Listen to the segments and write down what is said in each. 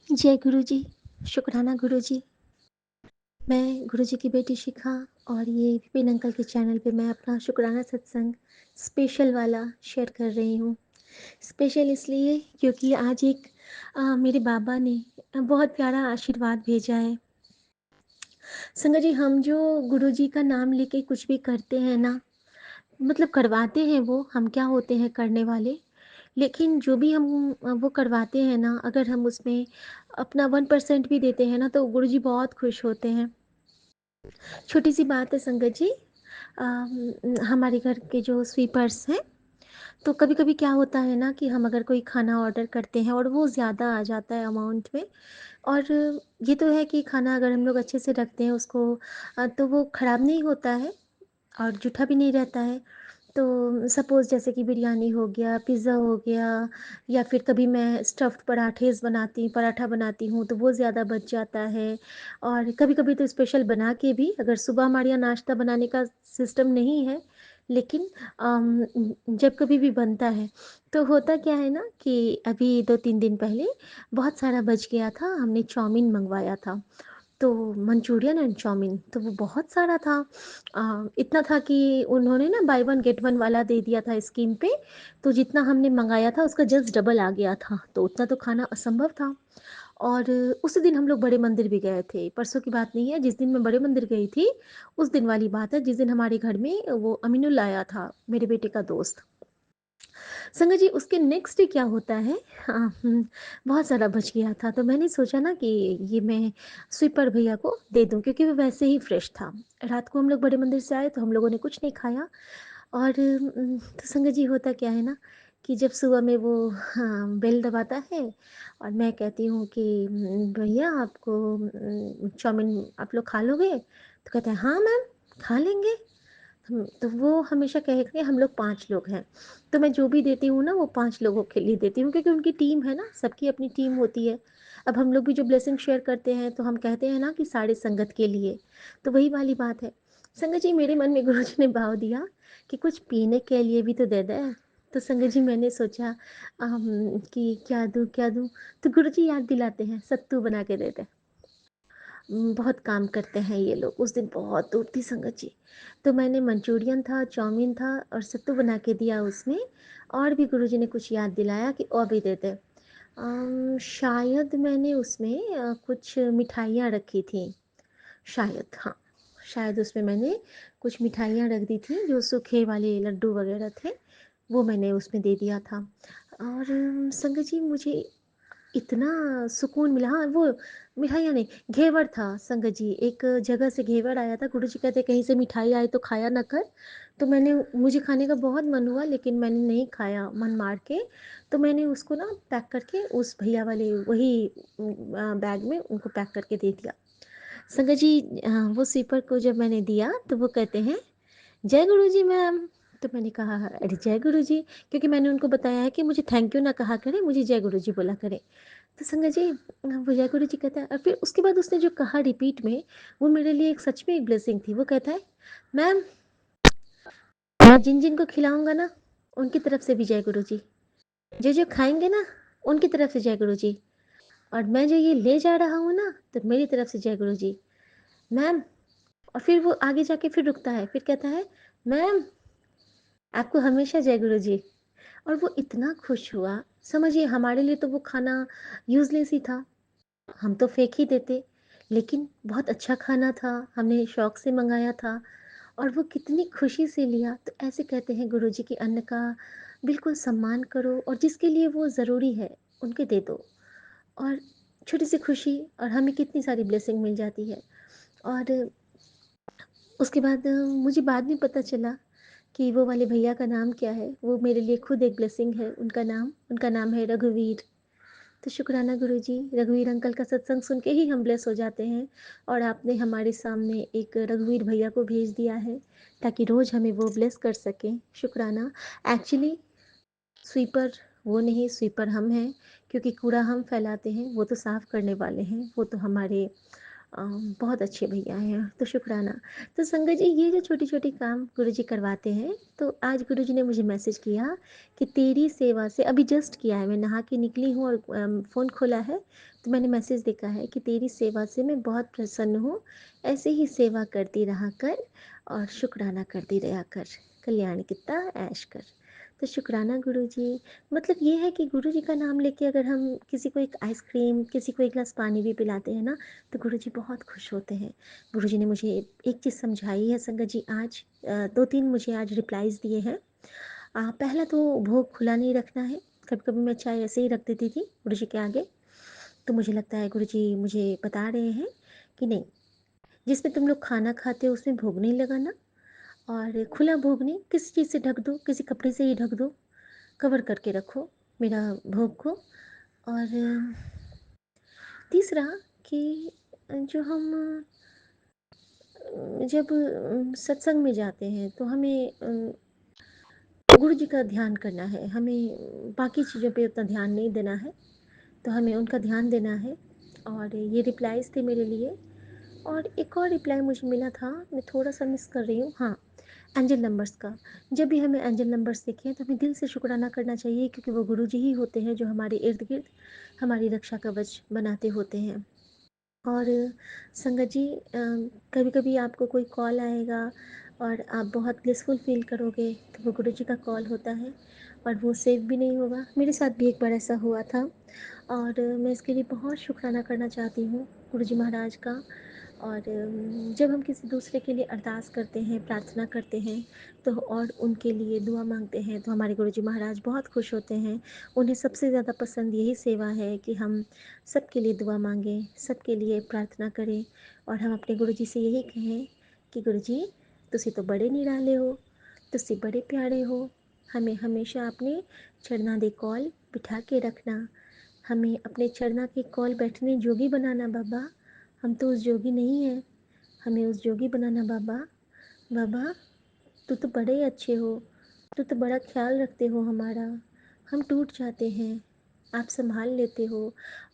जय गुरु जी, शुकराना गुरु जी। मैं गुरु जी की बेटी शिखा और ये विपिन अंकल के चैनल पे मैं अपना शुकराना सत्संग स्पेशल वाला शेयर कर रही हूँ। स्पेशल इसलिए क्योंकि आज एक मेरे बाबा ने बहुत प्यारा आशीर्वाद भेजा है। संगत जी, हम जो गुरु जी का नाम लेके कुछ भी करते हैं ना, मतलब करवाते हैं हम क्या होते हैं करने वाले। लेकिन जो भी हम वो करवाते हैं ना, अगर हम उसमें अपना 1% भी देते हैं ना, तो गुरु जी बहुत खुश होते हैं। छोटी सी बात है संगत जी। हमारे घर के जो स्वीपर्स हैं, तो कभी कभी क्या होता है ना कि हम अगर कोई खाना ऑर्डर करते हैं और वो ज़्यादा आ जाता है अमाउंट में। और ये तो है कि खाना अगर हम लोग अच्छे से रखते हैं उसको, तो वो ख़राब नहीं होता है और जूठा भी नहीं रहता है। तो सपोज़ जैसे कि बिरयानी हो गया, पिज़्ज़ा हो गया, या फिर कभी मैं स्टफ़्ड पराठा बनाती हूँ तो वो ज़्यादा बच जाता है। और कभी-कभी तो स्पेशल बना के भी, अगर सुबह हमारे यहाँ नाश्ता बनाने का सिस्टम नहीं है, लेकिन जब कभी भी बनता है, तो होता क्या है ना कि अभी 2-3 दिन पहले बहुत सारा बच गया था, हमने चाउमीन मँगवाया था। तो मंचूरियन एंड चाउमीन तो वो बहुत सारा था। इतना था कि उन्होंने ना बाय वन गेट वन वाला दे दिया था स्कीम पे। तो जितना हमने मंगाया था उसका जस्ट डबल आ गया था, तो उतना तो खाना असंभव था। और उसी दिन हम लोग बड़े मंदिर भी गए थे। परसों की बात नहीं है, जिस दिन मैं बड़े मंदिर गई थी उस दिन वाली बात है, जिस दिन हमारे घर में वो अमीनुल आया था, मेरे बेटे का दोस्त। संगत जी, उसके नेक्स्ट डे क्या होता है, बहुत सारा बच गया था, तो मैंने सोचा ना कि ये मैं स्वीपर भैया को दे दूँ, क्योंकि वो वैसे ही फ्रेश था। रात को हम लोग बड़े मंदिर से आए तो हम लोगों ने कुछ नहीं खाया। और तो संगत जी, होता क्या है ना कि जब सुबह में वो बेल दबाता है और मैं कहती हूँ कि भैया आपको चाउमीन आप लोग खा लोगे? तो कहते हैं हाँ मैम, खा लेंगे। तो वो हमेशा कहेंगे हम लोग 5 लोग हैं, तो मैं जो भी देती हूँ ना वो 5 लोगों के लिए देती हूँ, क्योंकि उनकी टीम है ना, सबकी अपनी टीम होती है। अब हम लोग भी जो ब्लेसिंग शेयर करते हैं तो हम कहते हैं ना कि सारे संगत के लिए, तो वही वाली बात है। संगत जी, मेरे मन में गुरु जी ने भाव दिया कि कुछ पीने के लिए भी तो दे दे। तो संगत जी, मैंने सोचा कि क्या दूँ? तो गुरु जी याद दिलाते हैं सत्तू बना के दे दे। बहुत काम करते हैं ये लोग। उस दिन बहुत धूप थी संगत जी, तो मैंने मंचूरियन था, चाउमीन था और सत्तू बना के दिया उसमें। और भी गुरुजी ने कुछ याद दिलाया कि और भी दे दे। शायद मैंने उसमें कुछ मिठाइयाँ रखी थी, शायद, हाँ, शायद उसमें मैंने कुछ मिठाइयाँ रख दी थी, जो सूखे वाले लड्डू वगैरह थे, वो मैंने उसमें दे दिया था। और संगत जी, मुझे इतना सुकून मिला। हाँ, वो मिठाइयाँ नहीं, घेवर था संगत जी। एक जगह से घेवर आया था, गुरुजी कहते कहीं से मिठाई आई तो खाया ना कर। तो मुझे खाने का बहुत मन हुआ, लेकिन मैंने नहीं खाया मन मार के। तो मैंने उसको ना पैक करके उस भैया वाले वही बैग में उनको पैक करके दे दिया। संगत जी, वो स्वीपर को जब मैंने दिया तो वो कहते हैं जय गुरुजी मैम। तो मैंने कहा अरे जय गुरुजी, क्योंकि मैंने उनको बताया है कि मुझे थैंक यू ना कहा करे, मुझे जय गुरुजी बोला करे। तो संगत जी, वो जय गुरुजी कहता है, और फिर उसके बाद उसने जो कहा रिपीट में, वो मेरे लिए एक सच में एक ब्लेसिंग थी। वो कहता है मैम, मैं जिन जिन को खिलाऊंगा ना उनकी तरफ से भी जय गुरुजी, जो जो खाएंगे ना उनकी तरफ से जय गुरुजी, और मैं जो ये ले जा रहा हूँ ना तो मेरी तरफ से जय गुरुजी मैम। और फिर वो आगे जाके फिर रुकता है, फिर कहता है मैम, आपको हमेशा जय गुरुजी। और वो इतना खुश हुआ, समझिए हमारे लिए तो वो खाना यूज़लेस ही था, हम तो फेंक ही देते, लेकिन बहुत अच्छा खाना था, हमने शौक से मंगाया था और वो कितनी खुशी से लिया। तो ऐसे कहते हैं गुरुजी कि अन्न का बिल्कुल सम्मान करो और जिसके लिए वो ज़रूरी है उनके दे दो, और छोटी सी खुशी और हमें कितनी सारी ब्लेसिंग मिल जाती है। और उसके बाद मुझे बाद में पता चला कि वो वाले भैया का नाम क्या है। वो मेरे लिए खुद एक ब्लेसिंग है, उनका नाम है रघुवीर। तो शुक्राना गुरुजी, रघुवीर अंकल का सत्संग सुन के ही हम ब्लेस हो जाते हैं, और आपने हमारे सामने एक रघुवीर भैया को भेज दिया है ताकि रोज़ हमें वो ब्लेस कर सकें। शुक्राना। एक्चुअली स्वीपर वो नहीं, स्वीपर हम हैं, क्योंकि कूड़ा हम फैलाते हैं, वो तो साफ़ करने वाले हैं, वो तो हमारे बहुत अच्छे भैया हैं, तो शुक्राना। तो संगत जी, ये जो छोटी-छोटी काम गुरुजी करवाते हैं, तो आज गुरुजी ने मुझे मैसेज किया कि तेरी सेवा से अभी जस्ट किया है, मैं नहा के निकली हूँ और फ़ोन खोला है, तो मैंने मैसेज देखा है कि तेरी सेवा से मैं बहुत प्रसन्न हूँ, ऐसे ही सेवा करती रहा कर और शुक्राना करती रहा कर, कल्याण कित्ता ऐश कर। तो शुक्राना गुरुजी। मतलब ये है कि गुरुजी का नाम लेके अगर हम किसी को एक आइसक्रीम, किसी को एक ग्लास पानी भी पिलाते हैं ना, तो गुरुजी बहुत खुश होते हैं। गुरुजी ने मुझे एक चीज़ समझाई है संगत जी आज, 2-3 मुझे आज रिप्लाईज़ दिए हैं। पहला तो भोग खुला नहीं रखना है। कभी-कभी मैं चाय ऐसे ही रख देती थी गुरुजी के आगे, तो मुझे लगता है गुरुजी मुझे बता रहे हैं कि नहीं, जिसमें तुम लोग खाना खाते हो उसमें भोग नहीं लगाना, और खुला भोग नहीं, किसी चीज़ से ढक दो, किसी कपड़े से ही ढक दो, कवर करके रखो मेरा भोग को। और तीसरा कि जो हम जब सत्संग में जाते हैं तो हमें गुरु जी का ध्यान करना है, हमें बाकी चीज़ों पे उतना ध्यान नहीं देना है, तो हमें उनका ध्यान देना है। और ये रिप्लाईज़ थे मेरे लिए। और एक और रिप्लाई मुझे मिला था, मैं थोड़ा-सा मिस कर रही हूँ, हाँ, एंजल नंबर्स का। जब भी हमें एंजल नंबर्स दिखें तो हमें दिल से शुक्राना करना चाहिए, क्योंकि वो गुरु जी ही होते हैं जो हमारे इर्द-गिर्द हमारी रक्षा कवच बनाते होते हैं। और संगत जी, कभी-कभी आपको कोई कॉल आएगा और आप बहुत ब्लिसफुल फ़ील करोगे, तो वो गुरुजी का कॉल होता है और वो सेव भी नहीं होगा। मेरे साथ भी एक बार ऐसा हुआ था, और मैं इसके लिए बहुत शुक्राना करना चाहती हूँ गुरुजी महाराज का। और जब हम किसी दूसरे के लिए अरदास करते हैं, प्रार्थना करते हैं, तो और उनके लिए दुआ मांगते हैं, तो हमारे गुरुजी महाराज बहुत खुश होते हैं। उन्हें सबसे ज़्यादा पसंद यही सेवा है कि हम सबके लिए दुआ मांगें, सबके लिए प्रार्थना करें, और हम अपने गुरुजी से यही कहें कि गुरुजी, तुसी तो बड़े निराले हो, तुसी बड़े प्यारे हो, हमें हमेशा अपने चरना दे कोल बिठा के रखना, हमें अपने चरना के कोल बैठने जोगी बनाना बाबा। हम तो उस जोगी नहीं हैं, हमें उस जोगी बनाना बाबा। बाबा, तू तो बड़े ही अच्छे हो, तू तो बड़ा ख्याल रखते हो हमारा, हम टूट जाते हैं, आप संभाल लेते हो।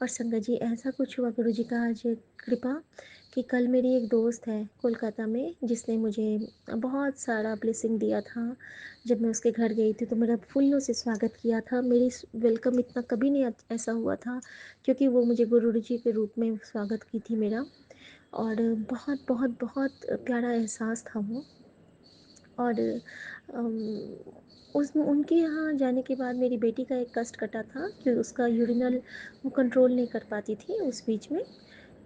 और संगत जी, ऐसा कुछ हुआ गुरु जी का आज कृपा, कि कल मेरी एक दोस्त है कोलकाता में, जिसने मुझे बहुत सारा ब्लेसिंग दिया था। जब मैं उसके घर गई थी तो मेरा फूलों से स्वागत किया था। मेरी वेलकम इतना कभी नहीं ऐसा हुआ था, क्योंकि वो मुझे गुरु जी के रूप में स्वागत की थी मेरा। और बहुत बहुत बहुत प्यारा एहसास था वो। और उस उनके यहाँ जाने के बाद मेरी बेटी का एक कष्ट कटा था कि उसका यूरिनल वो कंट्रोल नहीं कर पाती थी उस बीच में।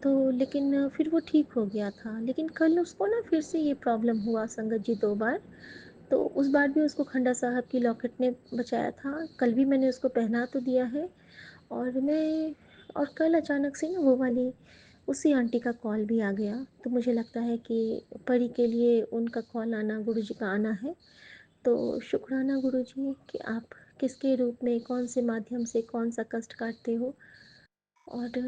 तो लेकिन फिर वो ठीक हो गया था। लेकिन कल उसको ना फिर से ये प्रॉब्लम हुआ संगत जी 2 बार। तो उस बार भी उसको खंडा साहब की लॉकेट ने बचाया था। कल भी मैंने उसको पहना तो दिया है। और मैं और कल अचानक से ना वो वाली उसी आंटी का कॉल भी आ गया। तो मुझे लगता है कि परी के लिए उनका कॉल आना, गुरुजी का आना है। तो शुक्राना गुरुजी कि आप किसके रूप में, कौन से माध्यम से कौन सा कष्ट काटते हो। और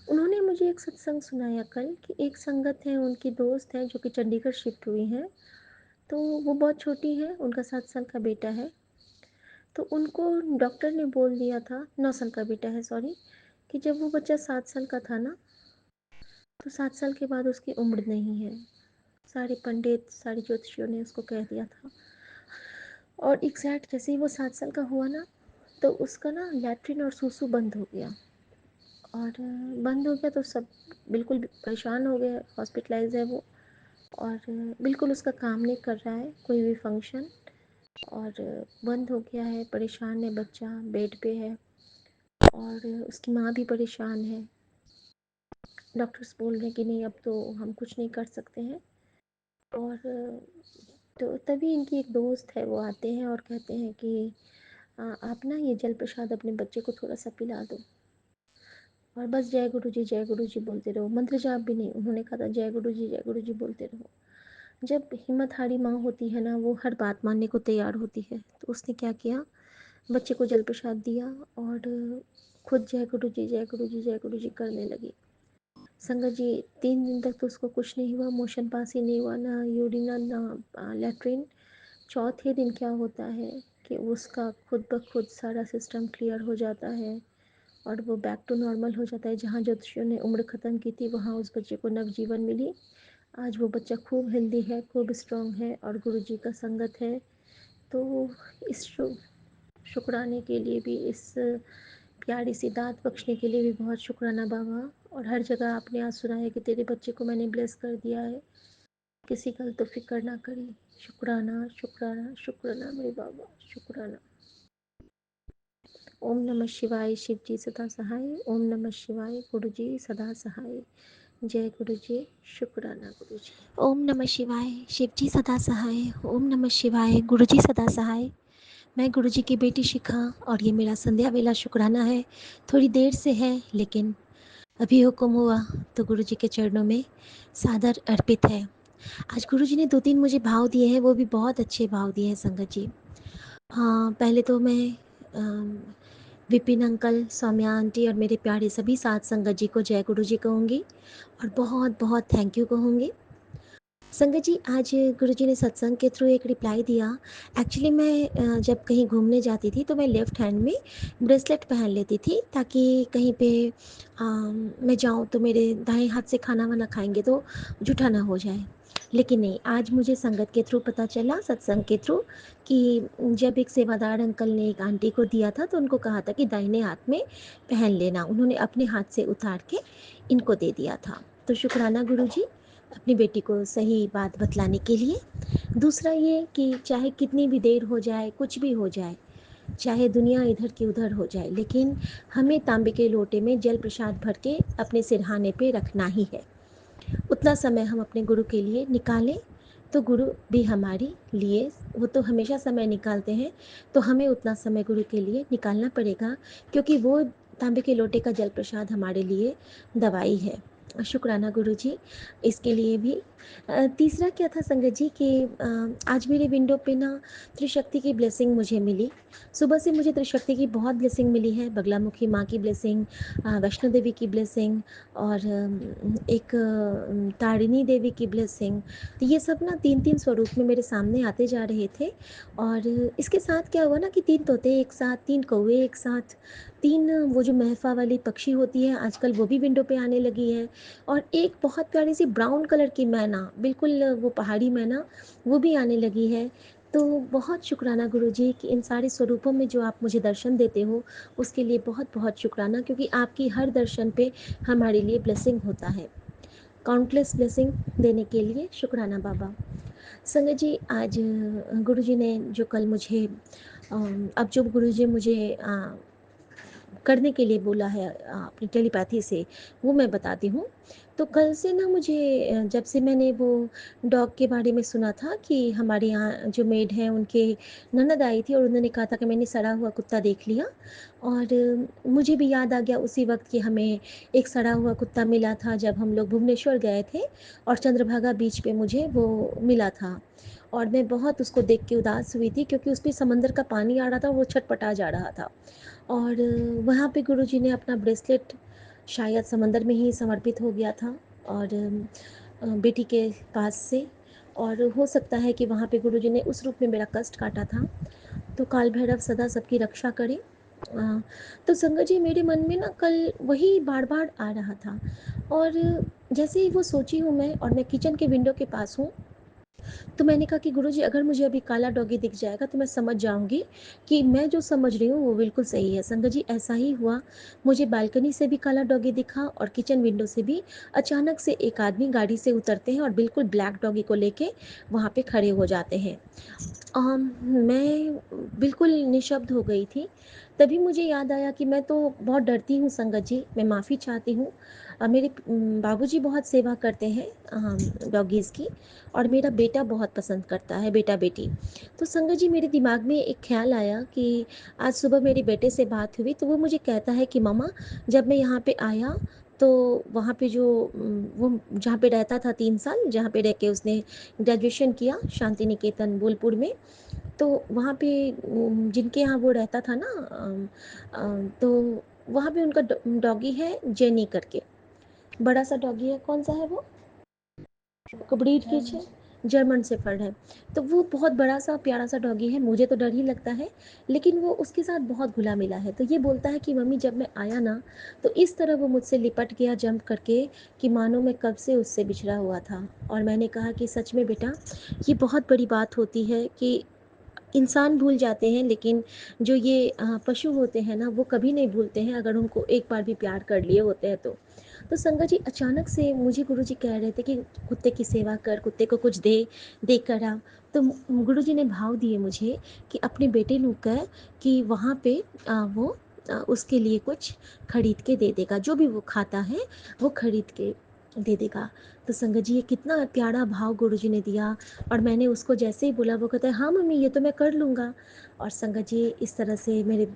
उन्होंने मुझे एक सत्संग सुनाया कल कि एक संगत है, उनकी दोस्त है जो कि चंडीगढ़ शिफ्ट हुई हैं। तो वो बहुत छोटी है, उनका 7 साल का बेटा है। तो उनको डॉक्टर ने बोल दिया था, 9 साल का बेटा है सॉरी, कि जब वो बच्चा 7 साल का था ना, तो 7 साल के बाद उसकी उम्र नहीं है। सारे पंडित, सारे ज्योतिषियों ने उसको कह दिया था। और एग्जैक्ट जैसे ही वो 7 साल का हुआ ना, तो उसका ना लैट्रिन और सूसू बंद हो गया। और बंद हो गया तो सब बिल्कुल परेशान हो गए, हॉस्पिटलाइज है वो। और बिल्कुल उसका काम नहीं कर रहा है कोई भी फंक्शन। और बंद हो गया है, परेशान है बच्चा, बेड पे है। और उसकी माँ भी परेशान है। डॉक्टर्स बोल रहे हैं कि नहीं, अब तो हम कुछ नहीं कर सकते हैं। और तो तभी इनकी एक दोस्त है, वो आते हैं और कहते हैं कि आप ना ये जल प्रसाद अपने बच्चे को थोड़ा सा पिला दो, और बस जय गुरु जी बोलते रहो, मंत्र जाप भी नहीं। उन्होंने कहा था जय गुरु जी बोलते रहो। जब हिम्मत हारी माँ होती है ना, वो हर बात मानने को तैयार होती है। तो उसने क्या किया, बच्चे को जल प्रसाद दिया और खुद जय गुरु जी जय गुरु जी जय गुरु जी करने लगी। संगत जी, 3 दिन तक तो उसको कुछ नहीं हुआ, मोशन पास ही नहीं हुआ, ना यूरिनल ना लेट्रिन। चौथे दिन क्या होता है कि उसका खुद ब खुद सारा सिस्टम क्लियर हो जाता है। और वो बैक टू नॉर्मल हो जाता है। जहाँ ज्योतिषियों ने उम्र ख़त्म की थी, वहाँ उस बच्चे को नवजीवन मिली। आज वो बच्चा खूब हेल्दी है, खूब स्ट्रॉन्ग है और गुरुजी का संगत है। तो इस शुक्राने के लिए भी, इस प्यारी सी दात बख्शने के लिए भी बहुत शुक्राना बाबा। और हर जगह आपने आज सुना है कि तेरे बच्चे को मैंने ब्लेस कर दिया है, किसी कल तो फिक्र ना करी। शुक्राना शुक्राना शुक्राना मेरे बाबा, शुक्राना। ओम नमः शिवाय, शिव जी सदा सहाय। ओम नमः शिवाय, गुरु जी सदा सहाय। जय गुरु जी, शुक्राना गुरु जी। ओम नमः शिवाय, शिव जी सदा सहाय। ओम नमः शिवाय, गुरु जी सदा सहाय। मैं गुरु जी की बेटी शिखा और ये मेरा संध्या वेला शुक्राना है। थोड़ी देर से है, लेकिन अभी हुक्म हुआ तो गुरु जी के चरणों में सादर अर्पित है। आज गुरु जी ने 2-3 मुझे भाव दिए हैं, वो भी बहुत अच्छे भाव दिए हैं संगत जी। हाँ, पहले तो मैं विपिन अंकल, सौम्या आंटी और मेरे प्यारे सभी साथ संगत जी को जय गुरु जी कहूँगी और बहुत बहुत थैंक यू कहूँगी। संगत जी, आज गुरु जी ने सत्संग के थ्रू एक रिप्लाई दिया। एक्चुअली मैं जब कहीं घूमने जाती थी तो मैं लेफ़्ट हैंड में ब्रेसलेट पहन लेती थी, ताकि कहीं पे मैं जाऊँ तो मेरे दाएं हाथ से खाना वाना खाएंगे तो जूठा ना हो जाए। लेकिन नहीं, आज मुझे संगत के थ्रू पता चला, सत्संग के थ्रू, कि जब एक सेवादार अंकल ने एक आंटी को दिया था तो उनको कहा था कि दाहिने हाथ में पहन लेना। उन्होंने अपने हाथ से उतार के इनको दे दिया था। तो शुक्राना गुरु जी, अपनी बेटी को सही बात बतलाने के लिए। दूसरा ये कि चाहे कितनी भी देर हो जाए, कुछ भी हो जाए, चाहे दुनिया इधर की उधर हो जाए, लेकिन हमें तांबे के लोटे में जल प्रसाद भर के अपने सिरहाने पे रखना ही है। उतना समय हम अपने गुरु के लिए निकालें तो गुरु भी हमारे लिए, वो तो हमेशा समय निकालते हैं, तो हमें उतना समय गुरु के लिए निकालना पड़ेगा, क्योंकि वो तांबे के लोटे का जल प्रसाद हमारे लिए दवाई है। शुक्राना गुरु जी, इसके लिए भी। तीसरा क्या था संगत जी कि आज मेरे विंडो पे ना त्रिशक्ति की ब्लेसिंग मुझे मिली। सुबह से मुझे त्रिशक्ति की बहुत ब्लेसिंग मिली है। बगलामुखी माँ की ब्लेसिंग, वैष्णो देवी की ब्लेसिंग और एक तारिणी देवी की ब्लेसिंग। तो ये सब ना 3-3 स्वरूप में मेरे सामने आते जा रहे थे। और इसके साथ क्या हुआ ना कि 3 तोते एक साथ, 3 कौवे एक साथ, 3 वो जो महफा वाली पक्षी होती है आजकल, वो भी विंडो पे आने लगी है। और एक बहुत प्यारी सी ब्राउन कलर की मैना, बिल्कुल वो पहाड़ी मैना, वो भी आने लगी है। तो बहुत शुक्राना गुरु जी कि इन सारे स्वरूपों में जो आप मुझे दर्शन देते हो, उसके लिए बहुत बहुत शुक्राना, क्योंकि आपकी हर दर्शन पे हमारे लिए ब्लेसिंग होता है। काउंटलेस ब्लेसिंग देने के लिए शुक्राना बाबा। संगत जी, आज गुरु जी ने जो कल मुझे अब जो गुरु जी मुझे करने के लिए बोला है अपनी टेलीपैथी से, वो मैं बताती हूँ। तो कल से ना मुझे जब से मैंने वो डॉग के बारे में सुना था कि हमारे यहाँ जो मेड हैं उनके ननद आई थी और उन्होंने कहा था कि मैंने सड़ा हुआ कुत्ता देख लिया। और मुझे भी याद आ गया उसी वक्त कि हमें एक सड़ा हुआ कुत्ता मिला था जब हम लोग भुवनेश्वर गए थे, और चंद्रभागा बीच पे मुझे वो मिला था। और मैं बहुत उसको देख के उदास हुई थी, क्योंकि उस पर समंदर का पानी आ रहा था और वो छटपटा जा रहा था। और वहाँ पे गुरुजी ने अपना ब्रेसलेट शायद समंदर में ही समर्पित हो गया था, और बेटी के पास से। और हो सकता है कि वहाँ पे गुरुजी ने उस रूप में मेरा कष्ट काटा था। तो काल भैरव सदा सबकी रक्षा करे। तो संगत जी, मेरे मन में ना कल वही बार बार आ रहा था। और जैसे ही वो सोची हूँ मैं, और मैं किचन के विंडो के पास हूँ, तो मैंने कहा कि गुरुजी, अगर मुझे अभी काला डॉगी दिख जाएगा तो मैं समझ जाऊंगी कि मैं जो समझ रही हूँ वो बिल्कुल सही है। संगत जी, ऐसा ही हुआ। मुझे बालकनी से भी काला डॉगी दिखा और किचन विंडो से भी। अचानक से एक आदमी गाड़ी से उतरते हैं और बिल्कुल ब्लैक डॉगी को लेके वहाँ पे खड़े हो जाते हैं। मैं बिल्कुल निशब्द हो गई थी। तभी मुझे याद आया कि मैं तो बहुत डरती हूँ संगत जी, मैं माफ़ी चाहती हूँ। मेरे बाबूजी बहुत सेवा करते हैं डॉगीज़ की, और मेरा बेटा बहुत पसंद करता है, बेटा बेटी। तो संगत जी, मेरे दिमाग में एक ख्याल आया कि आज सुबह मेरे बेटे से बात हुई, तो वो मुझे कहता है कि मम्मा, जब मैं यहाँ पे आया तो वहाँ पे जो वो जहाँ पे रहता था 3 साल, जहाँ पे रह के उसने ग्रेजुएशन किया, शांति निकेतन बोलपुर में। तो वहाँ पे जिनके यहाँ वो रहता था ना, तो वहाँ पे उनका डॉगी है जेनी करके, बड़ा सा डॉगी है। कौन सा है वो? ब्रीड की है, जर्मन शेफ़र्ड है। तो वो बहुत बड़ा-सा प्यारा-सा डॉगी है, मुझे तो डर ही लगता है, लेकिन वो उसके साथ बहुत घुला-मिला है। तो ये बोलता है कि मम्मी जब मैं आया ना, तो इस तरह वो मुझसे लिपट गया जंप करके कि मानो मैं कब से उससे बिछड़ा हुआ था। और मैंने कहा कि सच में बेटा, ये बहुत बड़ी बात होती है कि इंसान भूल जाते हैं, लेकिन जो ये पशु होते हैं ना, वो कभी नहीं भूलते हैं अगर उनको एक बार भी प्यार कर लिए होते हैं तो। तो संगत जी, अचानक से मुझे गुरुजी कह रहे थे कि कुत्ते की सेवा कर, कुत्ते को कुछ दे कर आ। तो गुरुजी ने भाव दिए मुझे कि अपने बेटे नू कह कि वहाँ पे वो उसके लिए कुछ खरीद के दे देगा, जो भी वो खाता है वो खरीद के दे देगा। तो संगत जी, ये कितना प्यारा भाव गुरुजी ने दिया। और मैंने उसको जैसे ही बोला, वो कहता है हाँ मम्मी, ये तो मैं कर लूँगा। और संगत जी, इस तरह से मेरे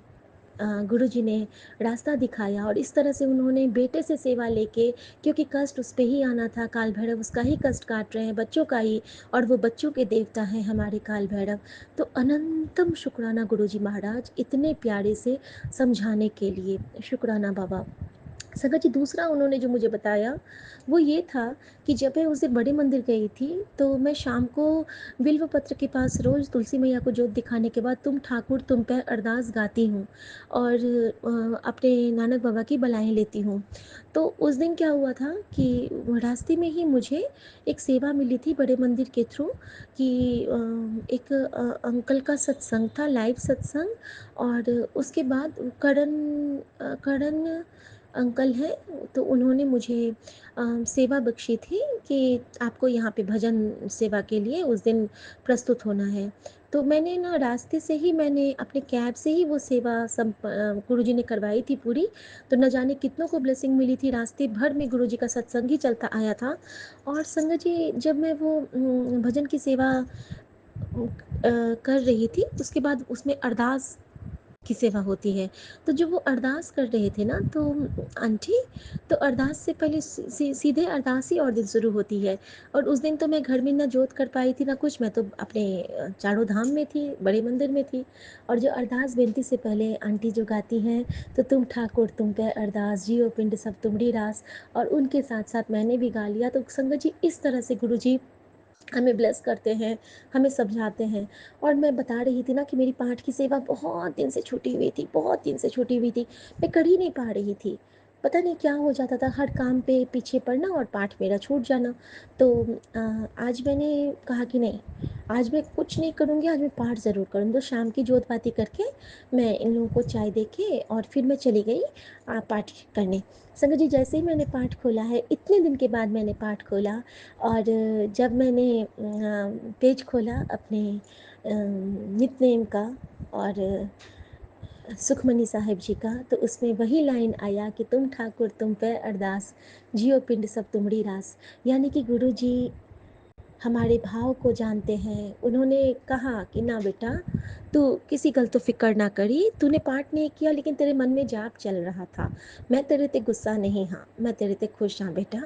गुरुजी ने रास्ता दिखाया, और इस तरह से उन्होंने बेटे से सेवा लेके, क्योंकि कष्ट उस पे ही आना था, काल भैरव उसका ही कष्ट काट रहे हैं, बच्चों का ही, और वो बच्चों के देवता हैं हमारे काल भैरव। तो अनंतम शुक्राना गुरुजी महाराज, इतने प्यारे से समझाने के लिए। शुक्राना बाबा। संगत जी, दूसरा उन्होंने जो मुझे बताया वो ये था कि जब मैं उस दिन बड़े मंदिर गई थी, तो मैं शाम को बिल्व पत्र के पास रोज़ तुलसी मैया को जोत दिखाने के बाद तुम ठाकुर तुम पे अरदास गाती हूँ, और अपने नानक बाबा की बलाएँ लेती हूँ। तो उस दिन क्या हुआ था कि रास्ते में ही मुझे एक सेवा मिली थी बड़े मंदिर के थ्रू कि एक अंकल का सत्संग था, लाइव सत्संग। और उसके बाद करण अंकल हैं, तो उन्होंने मुझे सेवा बख्शी थी कि आपको यहाँ पे भजन सेवा के लिए उस दिन प्रस्तुत होना है। तो मैंने ना रास्ते से ही, मैंने अपने कैब से ही वो सेवा गुरुजी ने करवाई थी पूरी। तो न जाने कितनों को ब्लेसिंग मिली थी, रास्ते भर में गुरुजी का सत्संग ही चलता आया था। और संगत जी, जब मैं वो भजन की सेवा कर रही थी, उसके बाद उसमें अरदास की सेवा होती है। तो जब वो अरदास कर रहे थे ना, तो आंटी, तो अरदास से पहले सीधे अरदास ही और दिन शुरू होती है। और उस दिन तो मैं घर में ना जोत कर पाई थी ना कुछ, मैं तो अपने चारों धाम में थी, बड़े मंदिर में थी। और जो अरदास बेनती से पहले आंटी जो गाती हैं, तो तुम ठाकुर तुम पे अरदास, जियो पिंड सब तुमरी रास, और उनके साथ साथ मैंने भी गा लिया। तो संगत जी, इस तरह से गुरु जी हमें ब्लेस करते हैं, हमें समझाते हैं। और मैं बता रही थी ना कि मेरी पाठ की सेवा बहुत दिन से छूटी हुई थी, बहुत दिन से छूटी हुई थी। मैं कर ही नहीं पा रही थी। पता नहीं क्या हो जाता था, हर काम पे पीछे पड़ना और पाठ मेरा छूट जाना। तो आज मैंने कहा कि नहीं, आज मैं कुछ नहीं करूँगी, आज मैं पाठ ज़रूर करूँगी। तो शाम की जोत बाती करके मैं इन लोगों को चाय दे के और फिर मैं चली गई पाठ करने। संगत जी, जैसे ही मैंने पाठ खोला है, इतने दिन के बाद मैंने पाठ खोला, और जब मैंने पेज खोला अपने नितनेम का और सुखमनी साहिब जी का, तो उसमें वही लाइन आया कि तुम ठाकुर तुम पे अरदास, जियो पिंड सब तुमरी रास। यानी कि गुरु जी हमारे भाव को जानते हैं। उन्होंने कहा कि ना बेटा, तू किसी गल तो फ़िक्र ना करी, तूने पाठ नहीं किया लेकिन तेरे मन में जाप चल रहा था। मैं तेरे ते गुस्सा नहीं हाँ, मैं तेरे ते खुश हाँ बेटा।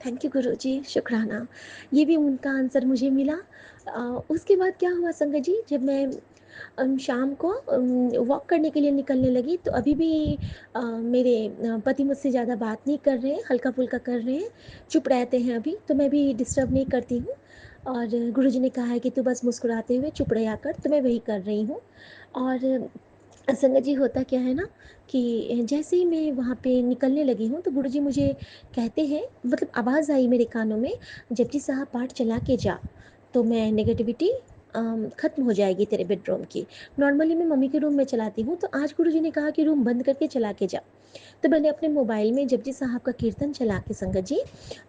थैंक यू गुरुजी, शुक्राना। ये भी उनका आंसर मुझे मिला। उसके बाद क्या हुआ संगत जी, जब मैं शाम को वॉक करने के लिए निकलने लगी, तो अभी भी मेरे पति मुझसे ज़्यादा बात नहीं कर रहे हैं, हल्का-फुल्का कर रहे हैं, चुप रहते हैं अभी, तो मैं भी डिस्टर्ब नहीं करती हूँ। और गुरुजी ने कहा है कि तू बस मुस्कुराते हुए चुप रहा कर, तो मैं वही कर रही हूँ। और संगत जी, होता क्या है ना कि जैसे ही मैं वहाँ पे निकलने लगी हूँ, तो गुरुजी मुझे कहते हैं, मतलब आवाज़ आई मेरे कानों में, जपजी साहब पाठ चला के जा, तो मैं नेगेटिविटी ख़त्म हो जाएगी तेरे बेडरूम की। नॉर्मली मैं मम्मी के रूम में चलाती हूँ, तो आज गुरुजी ने कहा कि रूम बंद करके चला के जा। तो मैंने अपने मोबाइल में जपजी साहब का कीर्तन चला के संगत जी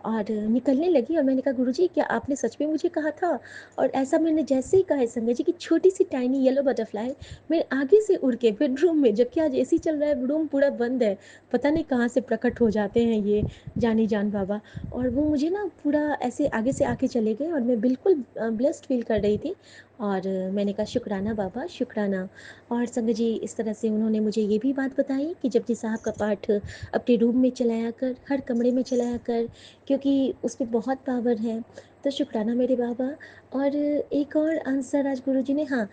और निकलने लगी, और मैंने कहा गुरुजी, क्या आपने सच में मुझे कहा था? और ऐसा मैंने जैसे ही कहा है संगत जी, कि छोटी सी टाइनी येलो बटरफ्लाई मेरे आगे से उड़ के बेडरूम में, जबकि आज एसी चल रहा है, रूम पूरा बंद है, पता नहीं कहाँ से प्रकट हो जाते हैं ये जानी जान बाबा। और वो मुझे ना पूरा ऐसे आगे से आके चले गए, और मैं बिल्कुल ब्लेस्ड फील कर रही थी। और मैंने कहा शुक्राना बाबा, शुक्राना। और संगत जी, इस तरह से उन्होंने मुझे ये भी बात बताई कि जपजी साहब का पाठ अपने रूम में चलाया कर, हर कमरे में चलाया कर, क्योंकि उसमें बहुत पावर है। तो शुक्राना मेरे बाबा। और एक और आंसर आज गुरुजी ने, हाँ,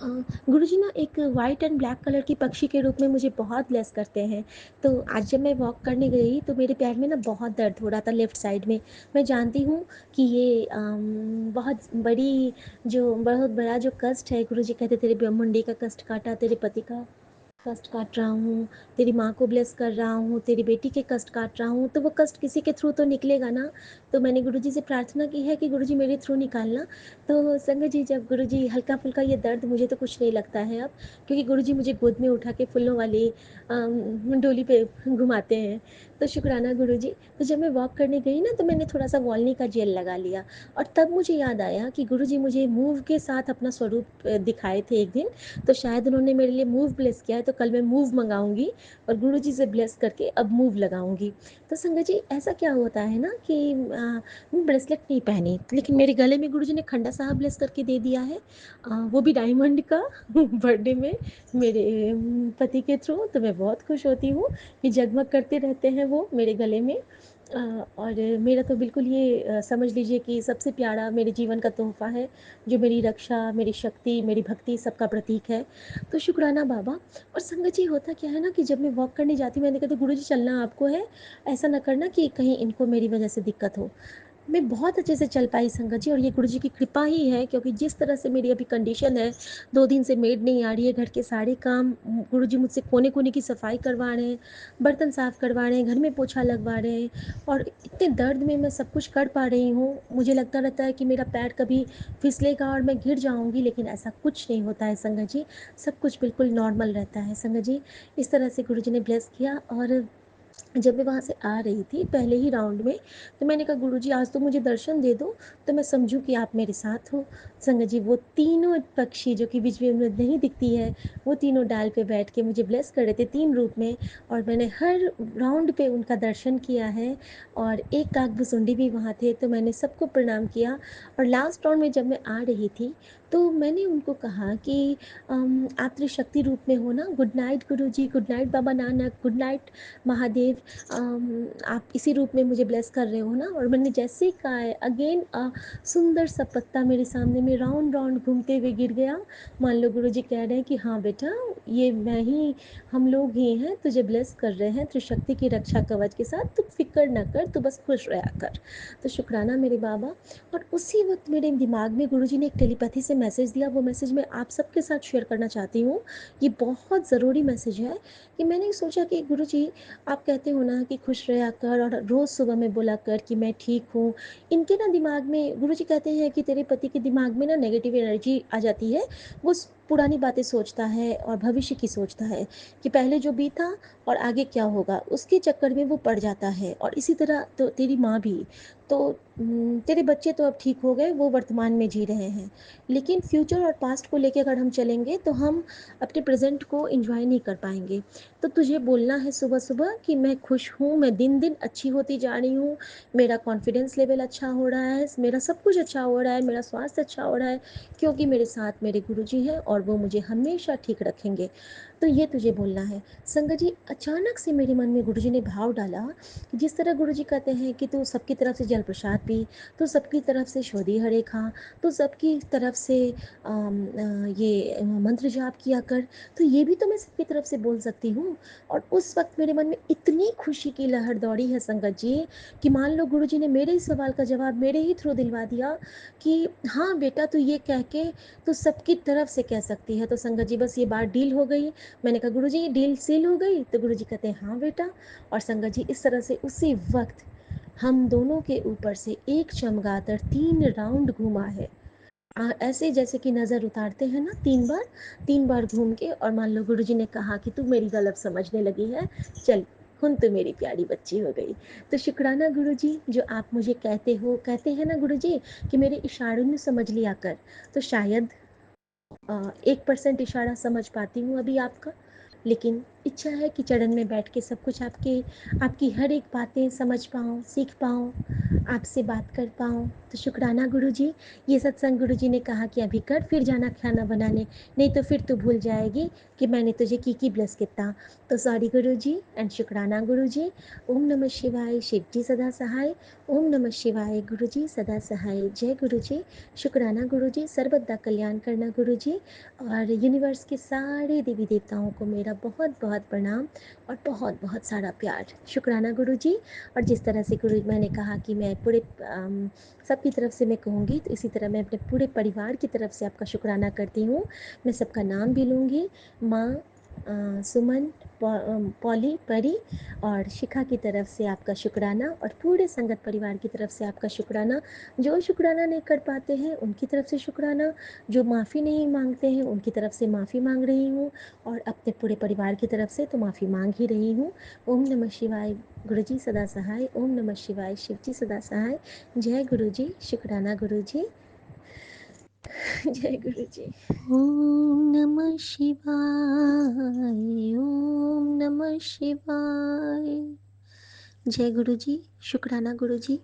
गुरुजी ना एक वाइट एंड ब्लैक कलर की पक्षी के रूप में मुझे बहुत ब्लेस करते हैं। तो आज जब मैं वॉक करने गई तो मेरे पैर में ना बहुत दर्द हो रहा था लेफ्ट साइड में। मैं जानती हूँ कि ये बहुत बड़ा जो कष्ट है, गुरुजी कहते तेरे मुंडी का कष्ट काटा, तेरे पति का कष्ट काट रहा हूँ, तेरी माँ को ब्लेस कर रहा हूँ, तेरी बेटी के कष्ट काट रहा हूँ, तो वो कष्ट किसी के थ्रू तो निकलेगा ना। तो मैंने गुरुजी से प्रार्थना की है कि गुरुजी मेरे थ्रू निकालना। तो संगत जी, जब गुरुजी हल्का-फुल्का ये दर्द, मुझे तो कुछ नहीं लगता है अब, क्योंकि गुरुजी मुझे गोद में उठा के फूलों वाली डोली पे घुमाते हैं। तो शुक्राना गुरुजी। तो जब मैं वॉक करने गई ना, तो मैंने थोड़ा-सा वॉलनी का जेल लगा लिया, और तब मुझे याद आया कि गुरुजी मुझे मूव के साथ अपना स्वरूप दिखाए थे एक दिन। तो शायद उन्होंने मेरे लिए मूव ब्लेस किया है, तो कल मैं मूव मंगाऊंगी और गुरुजी से ब्लेस करके अब मूव लगाऊंगी। तो संगत जी, ऐसा क्या होता है ना कि मैं ब्रेसलेट नहीं पहनी, लेकिन मेरे गले में गुरुजी ने खंडा साहब ब्लेस करके दे दिया है, वो भी डायमंड का बर्थडे में मेरे पति के थ्रू। तो मैं बहुत खुश होती हूँ कि जगमग करते रहते हैं वो मेरे गले में। और मेरा तो बिल्कुल ये समझ लीजिए कि सबसे प्यारा मेरे जीवन का तोहफा है, जो मेरी रक्षा, मेरी शक्ति, मेरी भक्ति सबका प्रतीक है। तो शुक्राना बाबा। और संगत जी, होता क्या है ना कि जब मैं वॉक करने जाती हूँ, मैंने कहा, तो गुरुजी चलना आपको है, ऐसा ना करना कि कहीं इनको मेरी वजह से दिक्कत हो। मैं बहुत अच्छे से चल पाई संगत जी, और ये गुरुजी की कृपा ही है, क्योंकि जिस तरह से मेरी अभी कंडीशन है, 2 दिन से मेड नहीं आ रही है, घर के सारे काम गुरुजी मुझसे कोने-कोने की सफाई करवा रहे हैं, बर्तन साफ करवा रहे हैं, घर में पोछा लगवा रहे हैं, और इतने दर्द में मैं सब कुछ कर पा रही हूँ। मुझे लगता रहता है कि मेरा पैर कभी फिसलेगा और मैं गिर जाऊँगी, लेकिन ऐसा कुछ नहीं होता है संगत जी, सब कुछ बिल्कुल नॉर्मल रहता है संगत जी। इस तरह से गुरुजी ने ब्लेस किया। और जब मैं वहाँ से आ रही थी पहले ही राउंड में, तो मैंने कहा, गुरुजी आज तो मुझे दर्शन दे दो, तो मैं समझूँ कि आप मेरे साथ हो। संगत जी, वो तीनों पक्षी जो कि बीच में नहीं दिखती है, वो तीनों डाल पे बैठ के मुझे ब्लेस कर रहे थे 3 रूप में, और मैंने हर राउंड पे उनका दर्शन किया है। और एक काकभुसुंडी भी वहाँ थे, तो मैंने सबको प्रणाम किया। और लास्ट राउंड में जब मैं आ रही थी, तो मैंने उनको कहा कि आप त्रिशक्ति रूप में हो ना, गुड नाइट गुरुजी, good night Baba Nanak, good night Mahadev, आप इसी रूप में मुझे ब्लेस कर रहे हो ना। और मैंने जैसे ही कहा है, अगेन सुंदर सा पत्ता मेरे सामने में राउंड राउंड घूमते हुए गिर गया। मान लो गुरुजी कह रहे हैं कि हाँ बेटा, ये मैं ही, हम लोग ही हैं, तुझे ब्लेस कर रहे हैं त्रिशक्ति की रक्षा कवच के साथ, तू फिक्र ना कर, तू बस खुश रहा कर। तो शुक्राना मेरे बाबा। और उसी वक्त मेरे दिमाग में गुरुजी ने एक टेलीपैथी से मैसेज दिया, वो मैसेज मैं आप सबके साथ शेयर करना चाहती हूँ। ये बहुत ज़रूरी मैसेज है। कि मैंने सोचा कि गुरुजी, आप कहते हो ना कि खुश रहा कर, और रोज़ सुबह में बोला कर कि मैं ठीक हूँ। इनके ना दिमाग में, गुरुजी कहते हैं कि तेरे पति के दिमाग में ना नेगेटिव एनर्जी आ जाती है। वो पुरानी बातें सोचता है और भविष्य की सोचता है, कि पहले जो बीता और आगे क्या होगा, उसके चक्कर में वो पड़ जाता है। और इसी तरह तो तेरी माँ भी। तो तेरे बच्चे तो अब ठीक हो गए, वो वर्तमान में जी रहे हैं, लेकिन फ्यूचर और पास्ट को लेके अगर हम चलेंगे, तो हम अपने प्रेजेंट को एंजॉय नहीं कर पाएंगे। तो तुझे बोलना है सुबह सुबह कि मैं खुश हूँ, मैं दिन दिन अच्छी होती जा रही हूँ, मेरा कॉन्फिडेंस लेवल अच्छा हो रहा है, मेरा सब कुछ अच्छा हो रहा है, मेरा स्वास्थ्य अच्छा हो रहा है, क्योंकि मेरे साथ मेरे गुरुजी हैं और वो मुझे हमेशा ठीक रखेंगे। तो ये तुझे बोलना है। संगत जी, अचानक से मेरे मन में गुरुजी ने भाव डाला कि जिस तरह गुरुजी कहते हैं कि तू सबकी तरफ से जल प्रसाद पी, तू सबकी तरफ से शोधी हरे खा, तू सबकी तरफ से ये मंत्र जाप किया कर, तो ये भी तो मैं सबकी तरफ से बोल सकती हूँ। और उस वक्त मेरे मन में इतनी खुशी की लहर दौड़ी है संगत जी, कि मान लो गुरुजी ने मेरे ही सवाल का जवाब मेरे ही थ्रू दिलवा दिया, कि हाँ बेटा, तू ये कह के तो सबकी तरफ से कह सकती है। तो संगत जी, बस ये बात डील हो गई। मैंने कहा, गुरुजी ये डील सील हो गई? तो गुरुजी कहते हैं, हाँ बेटा। और संगत जी, इस तरह से उसी वक्त हम दोनों के ऊपर से एक चमगादड़ 3 राउंड घूमा है। ऐसे जैसे कि नज़र उतारते हैं ना, 3 बार, 3 बार घूम के, और मान लो गुरुजी ने कहा कि तू मेरी गलत समझने लगी है, चल, हुन तू मेरी प्यारी बच्ची हो गई। तो शुक्राना गुरुजी, जो आप मुझे कहते हो, कहते हैं ना गुरुजी कि मेरे इशारों में समझ लिया कर। तो शायद 1% इशारा समझ पाती हूँ अभी आपका, लेकिन इच्छा है कि चरण में बैठ के सब कुछ आपकी हर एक बातें समझ पाऊँ, सीख पाऊँ, आपसे बात कर पाऊँ। तो शुक्राना गुरुजी, ये सत्संग गुरुजी ने कहा कि अभी कर फिर जाना खाना बनाने, नहीं तो फिर तू भूल जाएगी कि मैंने तुझे की ब्लेस किया। तो सॉरी गुरुजी एंड शुक्राना गुरुजी। ओम नमः शिवाय, शिव जी सदा सहाय। ओम नमः शिवाय, गुरुजी सदा सहाय। जय गुरुजी। शुक्राना गुरुजी, सर्वदा कल्याण करना गुरुजी। और यूनिवर्स के सारे देवी देवताओं को मेरा बहुत बहुत प्रणाम और बहुत बहुत सारा प्यार। शुक्राना गुरुजी। और जिस तरह से गुरु मैंने कहा कि मैं पूरे सबकी तरफ से मैं कहूँगी, तो इसी तरह मैं अपने पूरे परिवार की तरफ से आपका शुक्राना करती हूँ। मैं सबका नाम भी लूँगी। माँ, सुमन, पॉली, परी और शिखा की तरफ से आपका शुक्राना, और पूरे संगत परिवार की तरफ से आपका शुक्राना। जो शुक्राना नहीं कर पाते हैं उनकी तरफ से शुक्राना, जो माफ़ी नहीं मांगते हैं उनकी तरफ से माफ़ी मांग रही हूँ, और अपने पूरे परिवार की तरफ से तो माफ़ी मांग ही रही हूँ। ओम नमः शिवाय, गुरुजी सदा सहाय। ओम नमः शिवाय, शिवजी सदा सहाय। जय गुरुजी। शुक्राना गुरुजी। जय गुरुजी। ओम नमः शिवाय। ओम नमः शिवाय। जय गुरुजी। शुक्राना गुरुजी।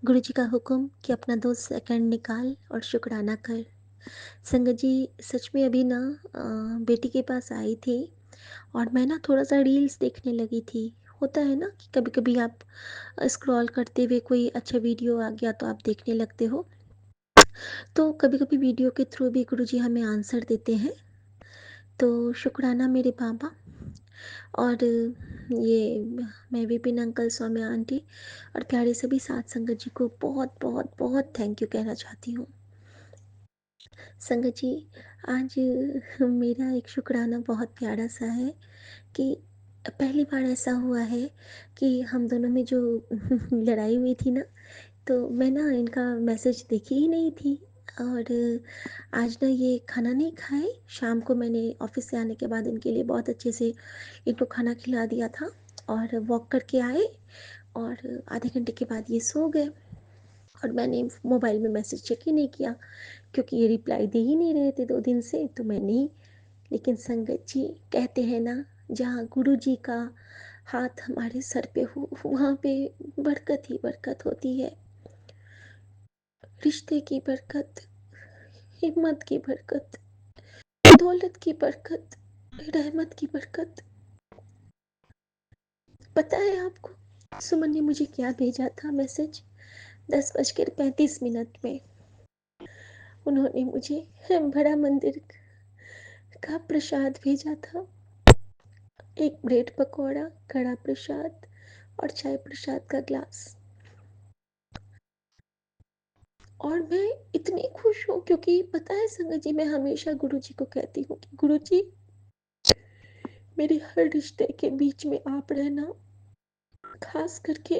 गुरुजी का हुक्म कि अपना 2 सेकंड निकाल और शुक्राना कर। संगत जी, सच में अभी ना बेटी के पास आई थी और मैं ना थोड़ा सा रील्स देखने लगी थी। होता है ना कि कभी कभी आप स्क्रॉल करते हुए कोई अच्छा वीडियो आ गया तो आप देखने लगते हो। तो कभी कभी वीडियो के थ्रू भी गुरुजी हमें आंसर देते हैं। तो शुक्राना मेरे बाबा। और ये मैं विपिन अंकल, सौम्या आंटी और प्यारे सभी साथ संगत जी को बहुत बहुत बहुत थैंक यू कहना चाहती हूँ। संगत जी, आज मेरा एक शुक्राना बहुत प्यारा सा है कि पहली बार ऐसा हुआ है कि हम दोनों में जो लड़ाई हुई थी ना, तो मैं ना इनका मैसेज देखी ही नहीं थी। और आज ना ये खाना नहीं खाए। शाम को मैंने ऑफिस से आने के बाद इनके लिए बहुत अच्छे से इनको खाना खिला दिया था और वॉक करके आए, और आधे घंटे के बाद ये सो गए। और मैंने मोबाइल में मैसेज चेक ही नहीं किया क्योंकि ये रिप्लाई दे ही नहीं रहे थे 2 दिन से, तो मैं नहीं। लेकिन संगत जी, कहते हैं ना, जहाँ गुरु जी का हाथ हमारे सर पे हो वहाँ पे बरकत ही बरकत होती है। रिश्ते की बरकत, हिम्मत की बरकत, दौलत की बरकत, रहमत की बरकत। पता है आपको सुमन ने मुझे क्या भेजा था मैसेज? 10:35 में उन्होंने मुझे बड़ा मंदिर का प्रसाद भेजा था। एक ब्रेड पकौड़ा, कड़ा प्रसाद और चाय प्रसाद का ग्लास। और मैं इतनी खुश हूँ क्योंकि पता है संगत जी, मैं हमेशा गुरुजी को कहती हूँ कि गुरुजी, मेरे हर रिश्ते के बीच में आप रहना, खास करके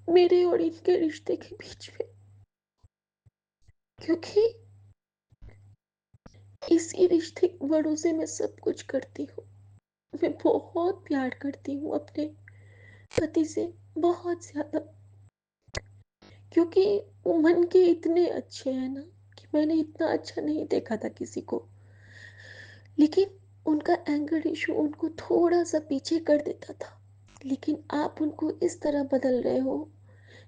मेरे और इनके रिश्ते के बीच में, क्योंकि इसी रिश्ते के भरोसे मैं सब कुछ करती हूँ। मैं बहुत प्यार करती हूँ अपने पति से, बहुत ज्यादा, क्योंकि वो मन के इतने अच्छे हैं ना कि मैंने इतना अच्छा नहीं देखा था किसी को। लेकिन उनका एंगर इशू उनको थोड़ा सा पीछे कर देता था, लेकिन आप उनको इस तरह बदल रहे हो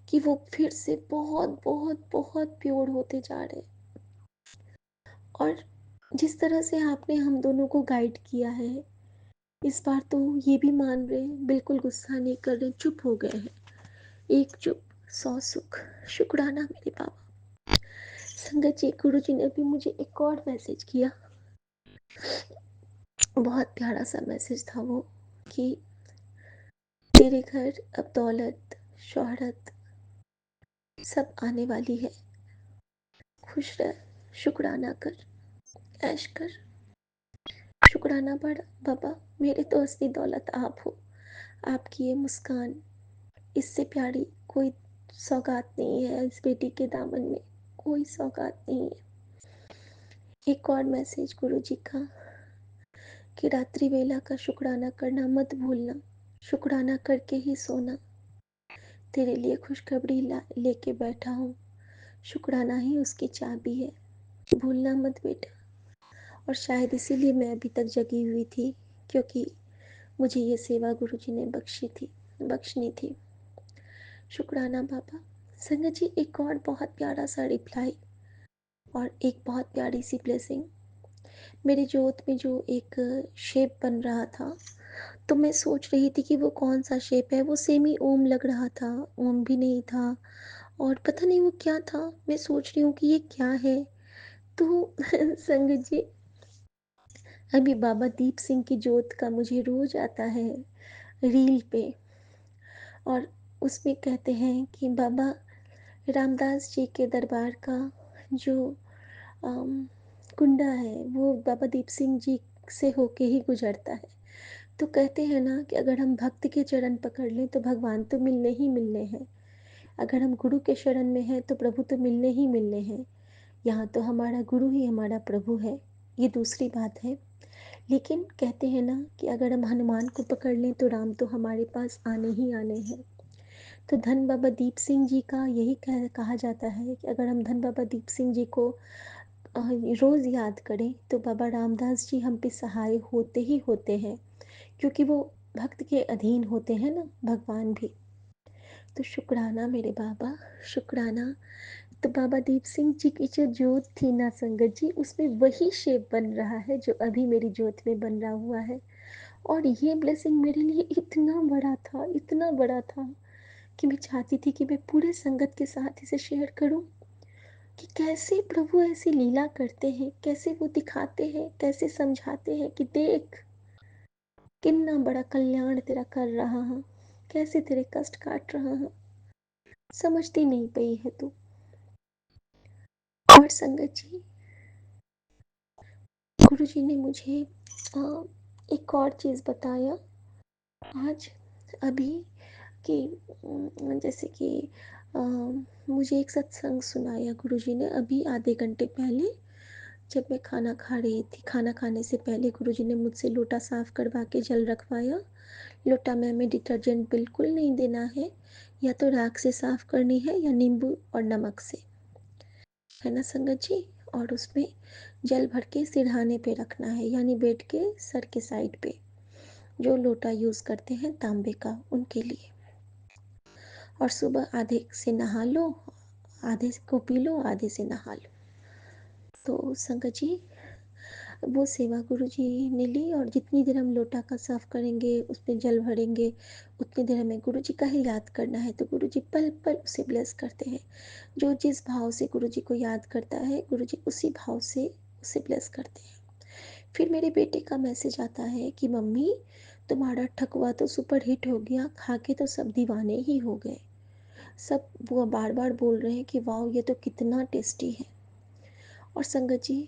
कि वो फिर से बहुत बहुत बहुत प्योर होते जा रहे हैं। और जिस तरह से आपने हम दोनों को गाइड किया है, इस बार तो ये भी मान रहे हैं, बिल्कुल गुस्सा नहीं कर रहे, चुप हो गए हैं। एक चुप 100 सुख। शुक्राना मेरे बाबा। संगत जी, गुरु जी ने भी मुझे एक और मैसेज किया, बहुत प्यारा सा मैसेज था वो, कि तेरे घर अब दौलत, शोहरत सब आने वाली है। खुश रह, शुक्राना कर, ऐश कर। शुक्राना पढ़ बाबा, मेरे तो असली दौलत आप हो। आपकी ये मुस्कान, इससे प्यारी कोई सौगात नहीं है इस बेटी के दामन में, कोई सौगात नहीं है। एक और मैसेज गुरु जी का, कि रात्रि वेला का शुक्राना करना मत भूलना, शुक्राना करके ही सोना। तेरे लिए खुशखबरी लेके बैठा हूँ, शुक्राना ही उसकी चाबी है, भूलना मत बेटा। और शायद इसीलिए मैं अभी तक जगी हुई थी, क्योंकि मुझे ये सेवा गुरुजी ने बख्शनी थी। शुक्राना बाबा। संगत जी, एक और बहुत प्यारा सा रिप्लाई और एक बहुत प्यारी सी ब्लेसिंग। मेरे जोत में जो एक शेप बन रहा था, तो मैं सोच रही थी कि वो कौन सा शेप है। वो सेमी ओम लग रहा था, ओम भी नहीं था, और पता नहीं वो क्या था। मैं सोच रही हूँ कि ये क्या है। तो संगत जी, अभी बाबा दीप सिंह की जोत का मुझे रोज आता है रील पे, और उसमें कहते हैं कि बाबा रामदास जी के दरबार का जो अम, कुंडा है वो बाबा दीप सिंह जी से होके ही गुजरता है। तो कहते हैं ना कि अगर हम भक्त के चरण पकड़ लें तो भगवान तो मिलने ही मिलने हैं। अगर हम गुरु के शरण में हैं तो प्रभु तो मिलने ही मिलने हैं। यहाँ तो हमारा गुरु ही हमारा प्रभु है, ये दूसरी बात है। लेकिन कहते हैं ना कि अगर हम हनुमान को पकड़ लें तो राम तो हमारे पास आने ही आने हैं। तो धन बाबा दीप सिंह जी का यही कहा जाता है कि अगर हम धन बाबा दीप सिंह जी को रोज़ याद करें तो बाबा रामदास जी हम पे सहाय होते ही होते हैं, क्योंकि वो भक्त के अधीन होते हैं ना भगवान भी। तो शुक्राना मेरे बाबा, शुक्राना। तो बाबा दीप सिंह जी की जो जोत थी ना संगत जी, उसमें वही शेप बन रहा है जो अभी मेरी जोत में बन रहा हुआ है। और ये ब्लेसिंग मेरे लिए इतना बड़ा था, इतना बड़ा था, कि मैं चाहती थी कि मैं पूरे संगत के साथ इसे शेयर करूं कि कैसे प्रभु ऐसी लीला करते हैं, कैसे वो दिखाते हैं, कैसे समझाते हैं कि देख कितना बड़ा कल्याण तेरा कर रहा हूँ, कैसे तेरे कष्ट काट रहा हूँ, समझती नहीं पई है तू। और संगत जी, गुरु जी ने मुझे एक और चीज़ बताया आज अभी, कि जैसे कि मुझे एक सत्संग सुनाया गुरु जी ने अभी आधे घंटे पहले, जब मैं खाना खा रही थी। खाना खाने से पहले गुरु जी ने मुझसे लोटा साफ करवा के जल रखवाया। लोटा में हमें डिटर्जेंट बिल्कुल नहीं देना है, या तो राख से साफ करनी है या नींबू और नमक से, है ना संगत जी। और उसमें जल भर के सिरहाने पे रखना है, यानी बेड के सर के साइड पे, जो लोटा यूज़ करते हैं तांबे का उनके लिए। और सुबह आधे से नहा लो, आधे को पी लो, आधे से नहा लो। तो संगत जी, वो सेवा गुरु जी ने ली, और जितनी देर हम लोटा का साफ करेंगे, उसमें जल भरेंगे, उतनी देर हमें गुरु जी का ही याद करना है। तो गुरु जी पल पल उसे ब्लेस करते हैं। जो जिस भाव से गुरु जी को याद करता है, गुरु जी उसी भाव से उसे ब्लेस करते हैं। फिर मेरे बेटे का मैसेज आता है कि मम्मी, तुम्हारा ठकुआ तो सुपर हिट हो गया, खा के तो सब दीवाने ही हो गए। सब वो बार बार बोल रहे हैं कि वाह ये तो कितना टेस्टी है। और संगत जी,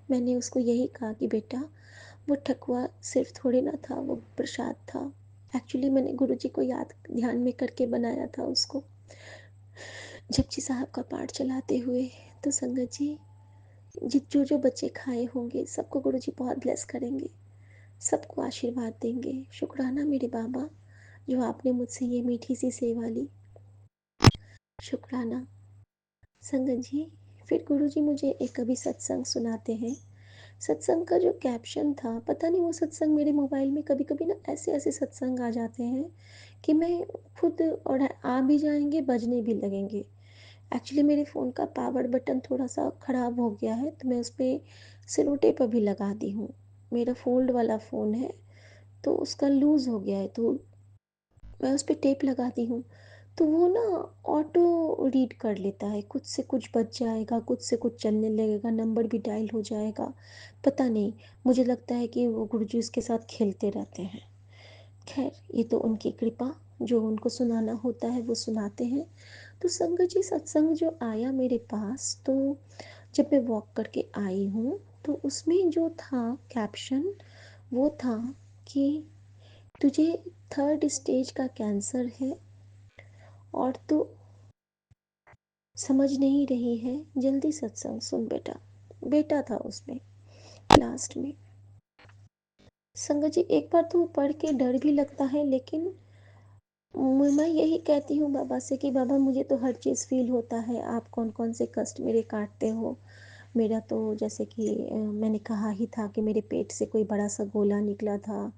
मैंने उसको यही कहा कि बेटा, वो ठकुआ सिर्फ थोड़ी ना था, वो प्रसाद था। एक्चुअली मैंने गुरु जी को याद ध्यान में करके बनाया था उसको, जपजी साहब का पाठ चलाते हुए। तो संगत जी, जो जो बच्चे खाए होंगे सबको गुरु जी बहुत ब्लेस करेंगे, सबको आशीर्वाद देंगे। शुक्राना मेरे बाबा, जो आपने मुझसे ये मीठी सी सेवा ली। शुक्राना संगत जी। फिर गुरु जी मुझे एक अभी सत्संग सुनाते हैं। सत्संग का जो कैप्शन था, पता नहीं, वो सत्संग मेरे मोबाइल में कभी कभी ना ऐसे ऐसे सत्संग आ जाते हैं कि मैं खुद, और आ भी जाएंगे, बजने भी लगेंगे। एक्चुअली मेरे फ़ोन का पावर बटन थोड़ा सा ख़राब हो गया है, तो मैं उस पर सेलो टेप अभी लगा दी हूँ। मेरा फोल्ड वाला फ़ोन है, तो उसका लूज़ हो गया है, तो मैं उस पर टेप लगाती हूँ। तो वो ना ऑटो रीड कर लेता है, कुछ से कुछ बच जाएगा, कुछ से कुछ चलने लगेगा, नंबर भी डायल हो जाएगा। पता नहीं, मुझे लगता है कि वो गुरुजी उसके साथ खेलते रहते हैं। खैर, ये तो उनकी कृपा, जो उनको सुनाना होता है वो सुनाते हैं। तो संगत जी, सत्संग जो आया मेरे पास, तो जब मैं वॉक करके आई हूँ, तो उसमें जो था कैप्शन, वो था कि तुझे थर्ड स्टेज का कैंसर है और तू समझ नहीं रही है, जल्दी सत्संग सुन बेटा। बेटा था उसमें लास्ट में। संगत जी, एक बार तो पढ़ के डर भी लगता है, लेकिन मैं यही कहती हूँ बाबा से कि बाबा, मुझे तो हर चीज़ फील होता है, आप कौन कौन से कष्ट मेरे काटते हो। मेरा तो जैसे कि मैंने कहा ही था कि मेरे पेट से कोई बड़ा सा गोला निकला था,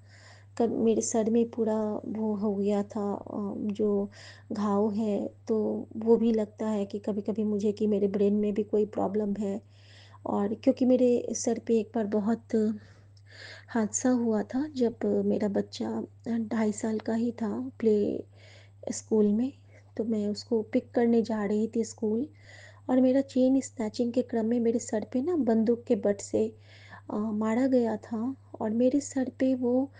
कब मेरे सर में पूरा वो हो गया था, जो घाव है, तो वो भी लगता है कि कभी-कभी मुझे कि मेरे ब्रेन में भी कोई प्रॉब्लम है। और क्योंकि मेरे सर पे एक बार बहुत हादसा हुआ था जब मेरा बच्चा 2.5 साल का ही था, प्ले स्कूल में। तो मैं उसको पिक करने जा रही थी स्कूल, और मेरा चेन स्नैचिंग के क्रम में मेरे सर पे ना बंदूक के बट से मारा गया था। और मेरे सर पे वो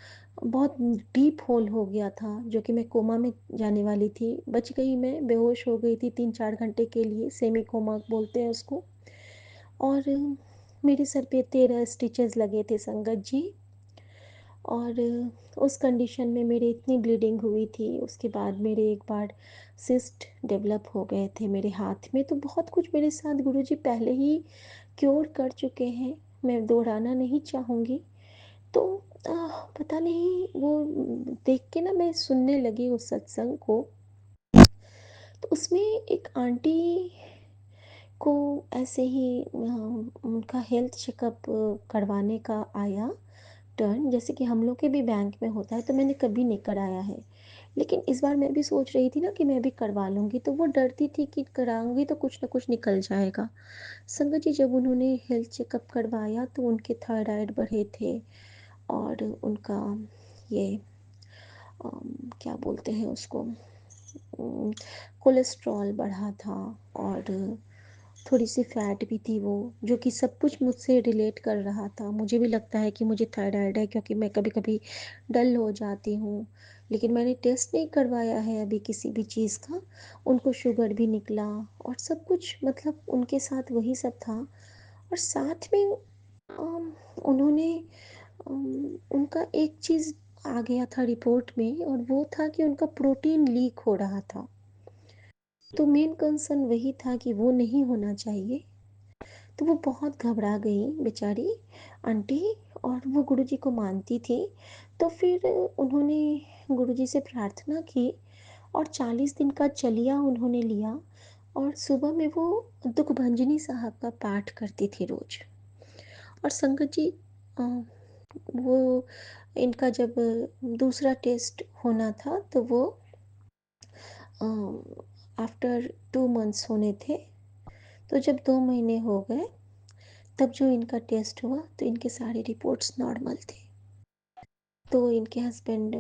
बहुत डीप होल हो गया था, जो कि मैं कोमा में जाने वाली थी। बच गई, मैं बेहोश हो गई थी 3-4 घंटे के लिए, सेमी कोमा बोलते हैं उसको। और मेरे सर पे 13 स्टिचेस लगे थे संगत जी। और उस कंडीशन में मेरी इतनी ब्लीडिंग हुई थी। उसके बाद मेरे एक बार सिस्ट डेवलप हो गए थे मेरे हाथ में। तो बहुत कुछ मेरे साथ गुरुजी पहले ही क्योर कर चुके हैं, मैं दोहराना नहीं चाहूँगी। तो पता नहीं, वो देख के ना मैं सुनने लगी उस सत्संग को। तो उसमें एक आंटी को ऐसे ही उनका हेल्थ चेकअप करवाने का आया टर्न, जैसे कि हम लोग के भी बैंक में होता है। तो मैंने कभी नहीं कराया है, लेकिन इस बार मैं भी सोच रही थी ना कि मैं भी करवा लूँगी। तो वो डरती थी कि कराऊंगी तो कुछ ना कुछ निकल जाएगा। संगत जी, जब उन्होंने हेल्थ चेकअप करवाया तो उनके थायराइड बढ़े थे, और उनका ये क्या बोलते हैं उसको, कोलेस्ट्रॉल बढ़ा था, और थोड़ी सी फैट भी थी वो, जो कि सब कुछ मुझसे रिलेट कर रहा था। मुझे भी लगता है कि मुझे थायराइड है, क्योंकि मैं कभी कभी डल हो जाती हूँ। लेकिन मैंने टेस्ट नहीं करवाया है अभी किसी भी चीज़ का। उनको शुगर भी निकला, और सब कुछ मतलब उनके साथ वही सब था। और साथ में उन्होंने उनका एक चीज़ आ गया था रिपोर्ट में, और वो था कि उनका प्रोटीन लीक हो रहा था। तो मेन कंसर्न वही था कि वो नहीं होना चाहिए। तो वो बहुत घबरा गई बेचारी आंटी, और वो गुरुजी को मानती थी। तो फिर उन्होंने गुरुजी से प्रार्थना की, और 40 दिन का चलिया उन्होंने लिया। और सुबह में वो दुखभंजनी साहब का पाठ करती थी रोज। और संगत जी, अ, वो इनका जब दूसरा टेस्ट होना था, तो वो आफ्टर 2 मंथ्स होने थे। तो जब 2 महीने हो गए, तब जो इनका टेस्ट हुआ तो इनके सारे रिपोर्ट्स नॉर्मल थे। तो इनके हस्बैंड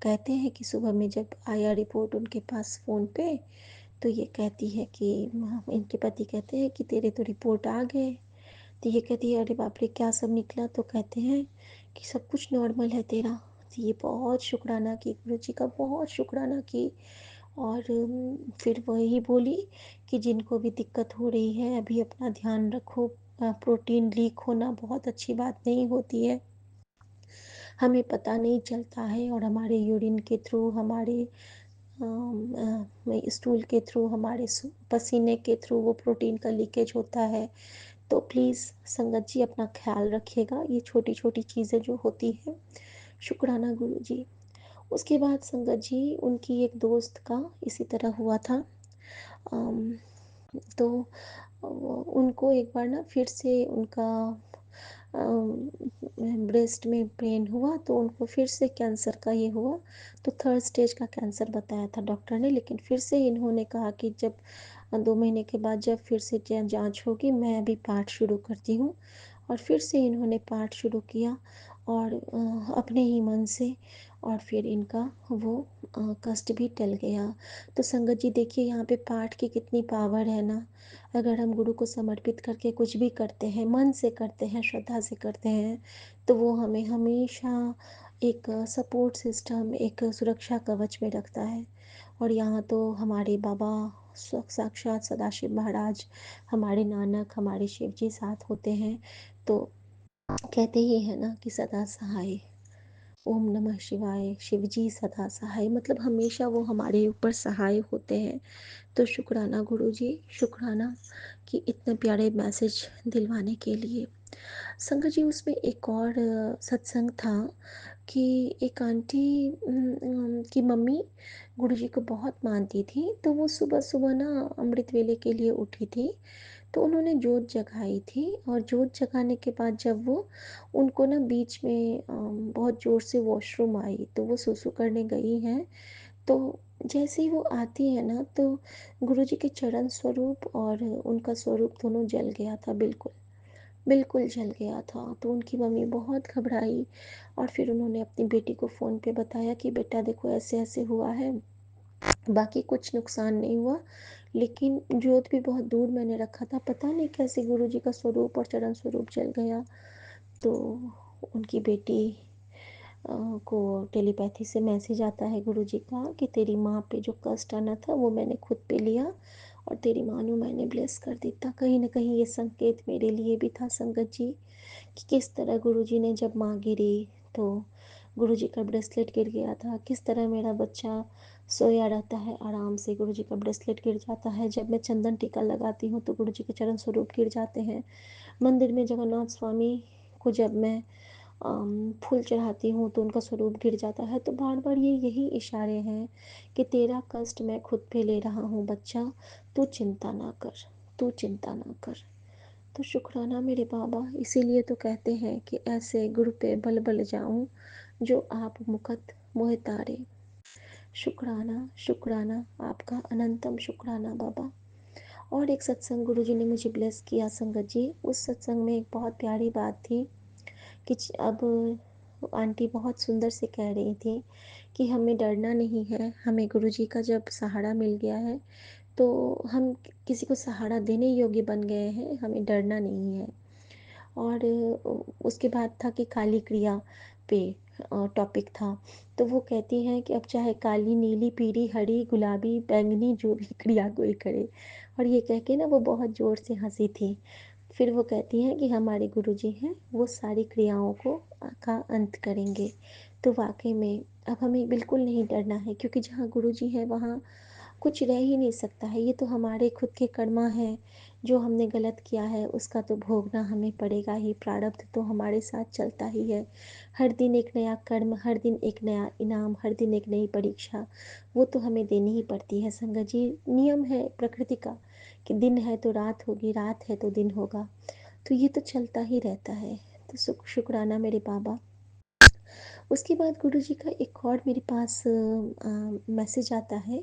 कहते हैं कि सुबह में जब आया रिपोर्ट उनके पास फ़ोन पे, तो ये कहती है कि इनके पति कहते हैं कि तेरे तो रिपोर्ट आ गए। तो ये कहती है, अरे बाप रे, क्या सब निकला? तो कहते हैं कि सब कुछ नॉर्मल है तेरा। तो ये बहुत शुक्राना की, गुरु जी का बहुत शुक्राना की। और फिर वही बोली कि जिनको भी दिक्कत हो रही है अभी अपना ध्यान रखो। प्रोटीन लीक होना बहुत अच्छी बात नहीं होती है, हमें पता नहीं चलता है। और हमारे यूरिन के थ्रू, हमारे स्टूल के थ्रू, हमारे पसीने के थ्रू वो प्रोटीन का लीकेज होता है। तो प्लीज़ संगत जी, अपना ख्याल रखिएगा, ये छोटी छोटी चीज़ें जो होती हैं। शुक्राना गुरु जी। उसके बाद संगत जी, उनकी एक दोस्त का इसी तरह हुआ था। अम, तो उनको एक बार ना फिर से उनका ब्रेस्ट में पेन हुआ, तो उनको फिर से कैंसर का ये हुआ। तो 3rd स्टेज का कैंसर बताया था डॉक्टर ने। लेकिन फिर से इन्होंने कहा कि जब 2 महीने के बाद जब फिर से जांच होगी, मैं अभी पाठ शुरू करती हूँ। और फिर से इन्होंने पाठ शुरू किया, और अपने ही मन से। और फिर इनका वो कष्ट भी टल गया। तो संगत जी, देखिए यहाँ पे पाठ की कितनी पावर है ना। अगर हम गुरु को समर्पित करके कुछ भी करते हैं, मन से करते हैं, श्रद्धा से करते हैं, तो वो हमें हमेशा एक सपोर्ट सिस्टम, एक सुरक्षा कवच में रखता है। और यहाँ तो हमारे बाबा साक्षात सदाशिव महाराज, हमारे नानक, हमारे शिव जी साथ होते हैं। तो कहते ही है ना कि सदा सहाय, ओम नमः शिवाय, शिव जी सदा सहाय, मतलब हमेशा वो हमारे ऊपर सहाय होते हैं। तो शुक्राना गुरु जी, शुक्राना कि इतने प्यारे मैसेज दिलवाने के लिए। संगत जी, उसमें एक और सत्संग था कि एक आंटी की मम्मी गुरु जी को बहुत मानती थी। तो वो सुबह सुबह ना अमृत वेले के लिए उठी थी। तो उन्होंने जोत जगाई थी और जोत जगाने के बाद जब वो उनको ना बीच में बहुत ज़ोर से वॉशरूम आई, तो वो सुसु करने गई हैं। तो जैसे ही वो आती है ना, तो गुरुजी के चरण स्वरूप और उनका स्वरूप दोनों जल गया था, बिल्कुल, बिल्कुल जल गया था। तो उनकी मम्मी बहुत घबराई और फिर उन्होंने अपनी बेटी को फ़ोन पे बताया कि बेटा देखो ऐसे-ऐसे हुआ है। बाकी कुछ नुकसान नहीं हुआ, लेकिन जोत भी बहुत दूर मैंने रखा था, पता नहीं कैसे गुरुजी का स्वरूप और चरण स्वरूप जल गया। तो उनकी बेटी को टेलीपैथी से मैसेज आता है गुरुजी का कि तेरी माँ पे जो कष्ट आना था वो मैंने खुद पे लिया और तेरी माँ को मैंने ब्लेस कर दिया। कहीं ना कहीं ये संकेत मेरे लिए भी था संगत जी, कि किस तरह गुरुजी ने जब माँ गिरी तो गुरुजी का ब्रेसलेट गिर गया था, किस तरह मेरा बच्चा सोया रहता है आराम से, गुरुजी का ब्रेसलेट गिर जाता है। जब मैं चंदन टीका लगाती हूँ तो गुरुजी के चरण स्वरूप गिर जाते हैं। मंदिर में जगन्नाथ स्वामी को जब मैं फूल चढ़ाती हूँ तो उनका स्वरूप गिर जाता है। तो बार बार ये यही इशारे हैं कि तेरा कष्ट मैं खुद पे ले रहा हूँ बच्चा, तू चिंता ना कर, तू चिंता ना कर। तो शुक्राना मेरे बाबा, इसीलिए तो कहते हैं कि ऐसे गुरु पे बल बल जाऊं जो आप मुकत मोह तारे। शुक्राना शुक्राना, आपका अनंतम शुक्राना बाबा। और एक सत्संग गुरुजी ने मुझे ब्लेस किया संगत जी, उस सत्संग में एक बहुत प्यारी बात थी कि अब आंटी बहुत सुंदर से कह रही थी कि हमें डरना नहीं है, हमें गुरुजी का जब सहारा मिल गया है तो हम किसी को सहारा देने योग्य बन गए हैं, हमें डरना नहीं है। और उसके बाद था कि काली क्रिया पे टॉपिक था। तो वो कहती हैं कि अब चाहे काली नीली पीली हरी गुलाबी बैंगनी जो भी क्रिया कोई करे, और ये कह के ना वो बहुत ज़ोर से हंसी थी। फिर वो कहती हैं कि हमारे गुरुजी हैं, वो सारी क्रियाओं को का अंत करेंगे। तो वाकई में अब हमें बिल्कुल नहीं डरना है, क्योंकि जहाँ गुरुजी हैं वहाँ कुछ रह ही नहीं सकता है। ये तो हमारे खुद के कर्मा हैं, जो हमने गलत किया है उसका तो भोगना हमें पड़ेगा ही, प्रारब्ध तो हमारे साथ चलता ही है। हर दिन एक नया कर्म, हर दिन एक नया इनाम, हर दिन एक नई परीक्षा, वो तो हमें देनी ही पड़ती है संगत जी। नियम है प्रकृति का कि दिन है तो रात होगी, रात है तो दिन होगा, तो ये तो चलता ही रहता है। तो शुक्राना मेरे बाबा। उसके बाद गुरुजी का एक और मेरे पास मैसेज आता है,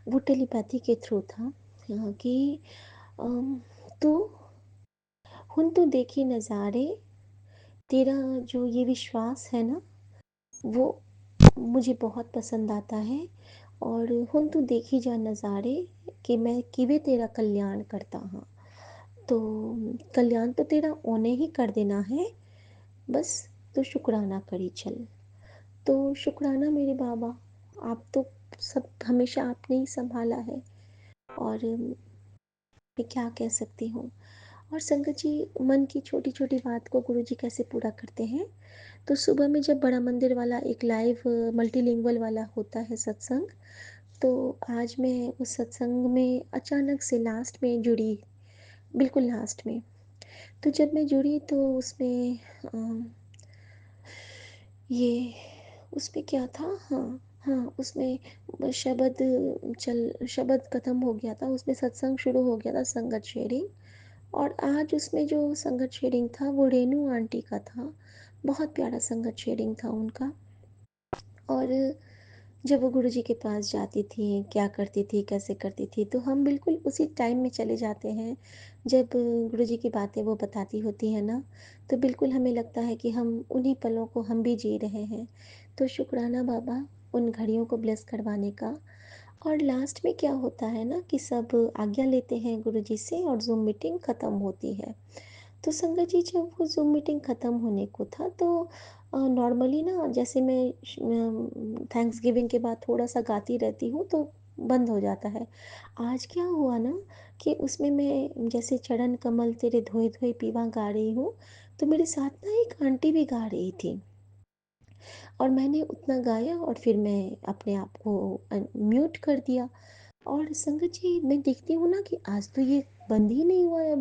वो टेलीपैथी के थ्रू था, कि अम, तो हुन तो देखी नज़ारे, तेरा जो ये विश्वास है ना वो मुझे बहुत पसंद आता है। और हुन तो देखी जा नज़ारे कि मैं किवे तेरा कल्याण करता हाँ। तो कल्याण तो तेरा ओने ही कर देना है, बस तो शुक्राना करी चल। तो शुक्राना मेरे बाबा, आप तो सब हमेशा आपने ही संभाला है, और मैं क्या कह सकती हूँ। और संगत जी, मन की छोटी छोटी बात को गुरुजी कैसे पूरा करते हैं। तो सुबह में जब बड़ा मंदिर वाला एक लाइव मल्टीलिंगुअल वाला होता है सत्संग, तो आज मैं उस सत्संग में अचानक से लास्ट में जुड़ी, बिल्कुल लास्ट में। तो जब मैं जुड़ी तो उसमें ये उसमें क्या था, हाँ हाँ, उसमें शब्द ख़त्म हो गया था, उसमें सत्संग शुरू हो गया था, संगत शेयरिंग। और आज उसमें जो संगत शेयरिंग था वो रेनू आंटी का था, बहुत प्यारा संगत शेयरिंग था उनका। और जब वो गुरुजी के पास जाती थी, क्या करती थी, कैसे करती थी, तो हम बिल्कुल उसी टाइम में चले जाते हैं जब गुरुजी की बातें वो बताती होती है ना, तो बिल्कुल हमें लगता है कि हम उन्हीं पलों को हम भी जी रहे हैं। तो शुक्राना बाबा उन घड़ियों को ब्लेस करवाने का। और लास्ट में क्या होता है ना कि सब आज्ञा लेते हैं गुरुजी से और ज़ूम मीटिंग ख़त्म होती है। तो संगत जी, जब वो ज़ूम मीटिंग ख़त्म होने को था तो नॉर्मली ना जैसे मैं थैंक्स गिविंग के बाद थोड़ा सा गाती रहती हूँ तो बंद हो जाता है। आज क्या हुआ ना कि उसमें मैं जैसे चरण कमल तेरे धोए धोए पीवा गा रही हूँ, तो मेरे साथ ना एक आंटी भी गा रही थी, और मैंने उतना गाया और फिर मैं अपने आप को म्यूट कर दिया। और संगत जी, मैं देखती हूँ ना कि आज तो ये बंद ही नहीं हुआ है,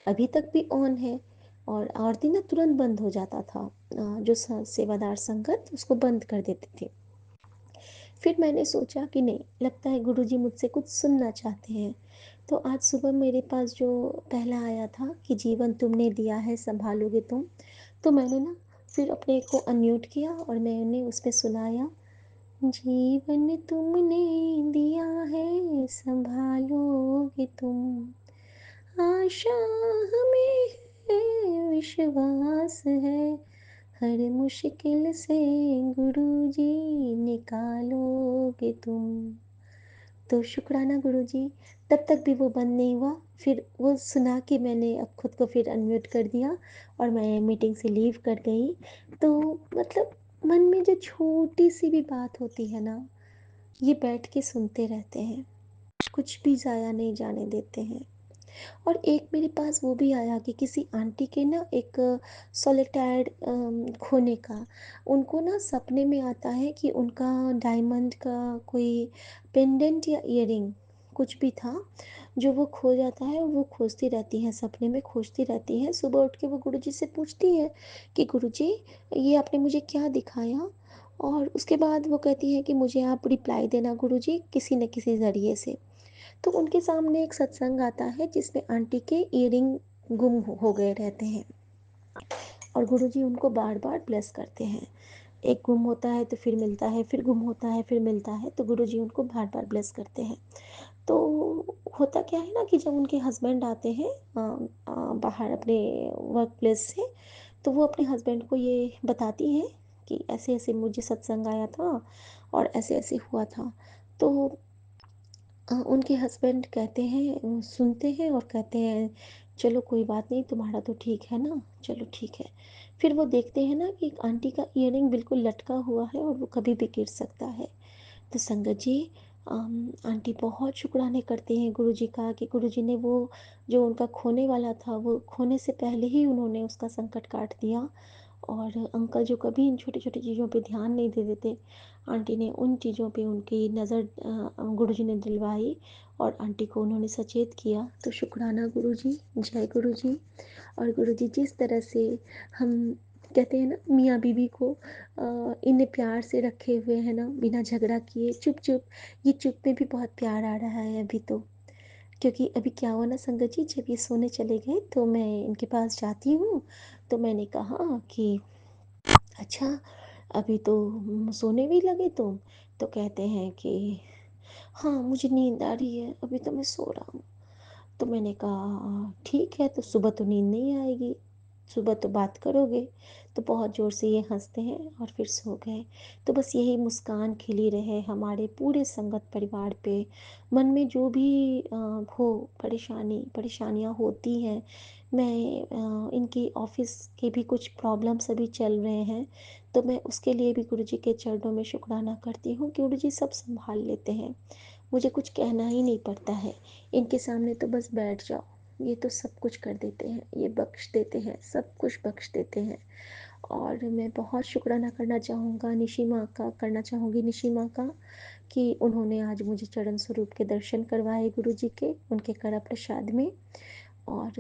अभी तक भी ऑन है। और आरती ना तुरंत बंद हो जाता था, जो सेवादार संगत उसको बंद कर देते थे। फिर मैंने सोचा कि नहीं, लगता है गुरुजी मुझसे कुछ सुनना चाहते हैं। तो आज सुबह मेरे पास जो पहला आया था कि जीवन तुमने दिया है सँभालोगे तुम, तो मैंने ना फिर अपने को अनम्यूट किया और मैंने उसमें सुनाया, जीवन तुमने दिया है सँभालोगे तुम, आशा हमें है विश्वास है, हर मुश्किल से गुरुजी निकालोगे तुम। तो शुक्राना गुरुजी। तब तक भी वो बंद नहीं हुआ, फिर वो सुना के मैंने अब खुद को फिर अनम्यूट कर दिया और मैं मीटिंग से लीव कर गई। तो मतलब मन में जो छोटी सी भी बात होती है ना, ये बैठ के सुनते रहते हैं, कुछ भी ज़ाया नहीं जाने देते हैं। और एक मेरे पास वो भी आया कि किसी आंटी के ना एक सॉलिटैयर खोने का, उनको ना सपने में आता है कि उनका डायमंड का कोई पेंडेंट या इयररिंग कुछ भी था, जो वो खो जाता है और वो खोजती रहती हैं, सपने में खोजती रहती हैं। सुबह उठ के वो गुरुजी से पूछती है कि गुरुजी, ये आपने मुझे क्या दिखाया? और उसके बाद वो कहती है कि मुझे आप रिप्लाई देना गुरुजी किसी न किसी ज़रिए से। तो उनके सामने एक सत्संग आता है जिसमें आंटी के इयररिंग गुम हो गए रहते हैं और गुरुजी उनको बार बार ब्लेस करते हैं। एक गुम होता है तो फिर मिलता है, फिर गुम होता है फिर मिलता है, तो गुरुजी उनको बार बार ब्लेस करते हैं। तो होता क्या है ना कि जब उनके हस्बैंड आते हैं बाहर अपने वर्क प्लेस से, तो वो अपने हस्बैंड को ये बताती हैं कि ऐसे ऐसे मुझे सत्संग आया था और ऐसे ऐसे हुआ था। तो उनके हस्बैंड कहते हैं, सुनते हैं और कहते हैं चलो कोई बात नहीं, तुम्हारा तो ठीक है ना, चलो ठीक है। फिर वो देखते हैं ना कि एक आंटी का ईयरिंग बिल्कुल लटका हुआ है और वो कभी भी गिर सकता है। तो संगत जी, आंटी बहुत शुक्राने करते हैं गुरुजी का कि गुरुजी ने वो जो उनका खोने वाला था वो खोने से पहले ही उन्होंने उसका संकट काट दिया। और अंकल जो कभी इन छोटी छोटी चीज़ों पे ध्यान नहीं देते थे, आंटी ने उन चीज़ों पे उनकी नज़र गुरुजी ने दिलवाई और आंटी को उन्होंने सचेत किया। तो शुक्राना गुरुजी, जय गुरुजी। और गुरुजी जिस तरह से हम कहते हैं ना मियाँ बीवी को इन्हें प्यार से रखे हुए हैं ना, बिना झगड़ा किए चुप चुप, ये चुप में भी बहुत प्यार आ रहा है अभी तो। क्योंकि अभी क्या हुआ ना संगत जी, जब ये सोने चले गए तो मैं इनके पास जाती हूँ, तो मैंने कहा कि अच्छा, अभी तो सोने भी लगे तुम? तो कहते हैं कि हाँ, मुझे नींद आ रही है, अभी तो मैं सो रहा हूँ। तो मैंने कहा ठीक है, तो सुबह तो नींद नहीं आएगी, सुबह तो बात करोगे। तो बहुत ज़ोर से ये हंसते हैं और फिर सो गए। तो बस यही मुस्कान खिली रहे हमारे पूरे संगत परिवार पे। मन में जो भी हो परेशानियाँ होती हैं, मैं इनकी ऑफिस के भी कुछ प्रॉब्लम्स अभी चल रहे हैं, तो मैं उसके लिए भी गुरुजी के चरणों में शुक्राना करती हूँ कि गुरुजी सब संभाल लेते हैं, मुझे कुछ कहना ही नहीं पड़ता है। इनके सामने तो बस बैठ जाओ, ये तो सब कुछ कर देते हैं, ये बख्श देते हैं, सब कुछ बख्श देते हैं। और मैं बहुत शुक्राना करना चाहूँगी निशी माँ का कि उन्होंने आज मुझे चरण स्वरूप के दर्शन करवाए गुरुजी के, उनके कड़ा प्रसाद में। और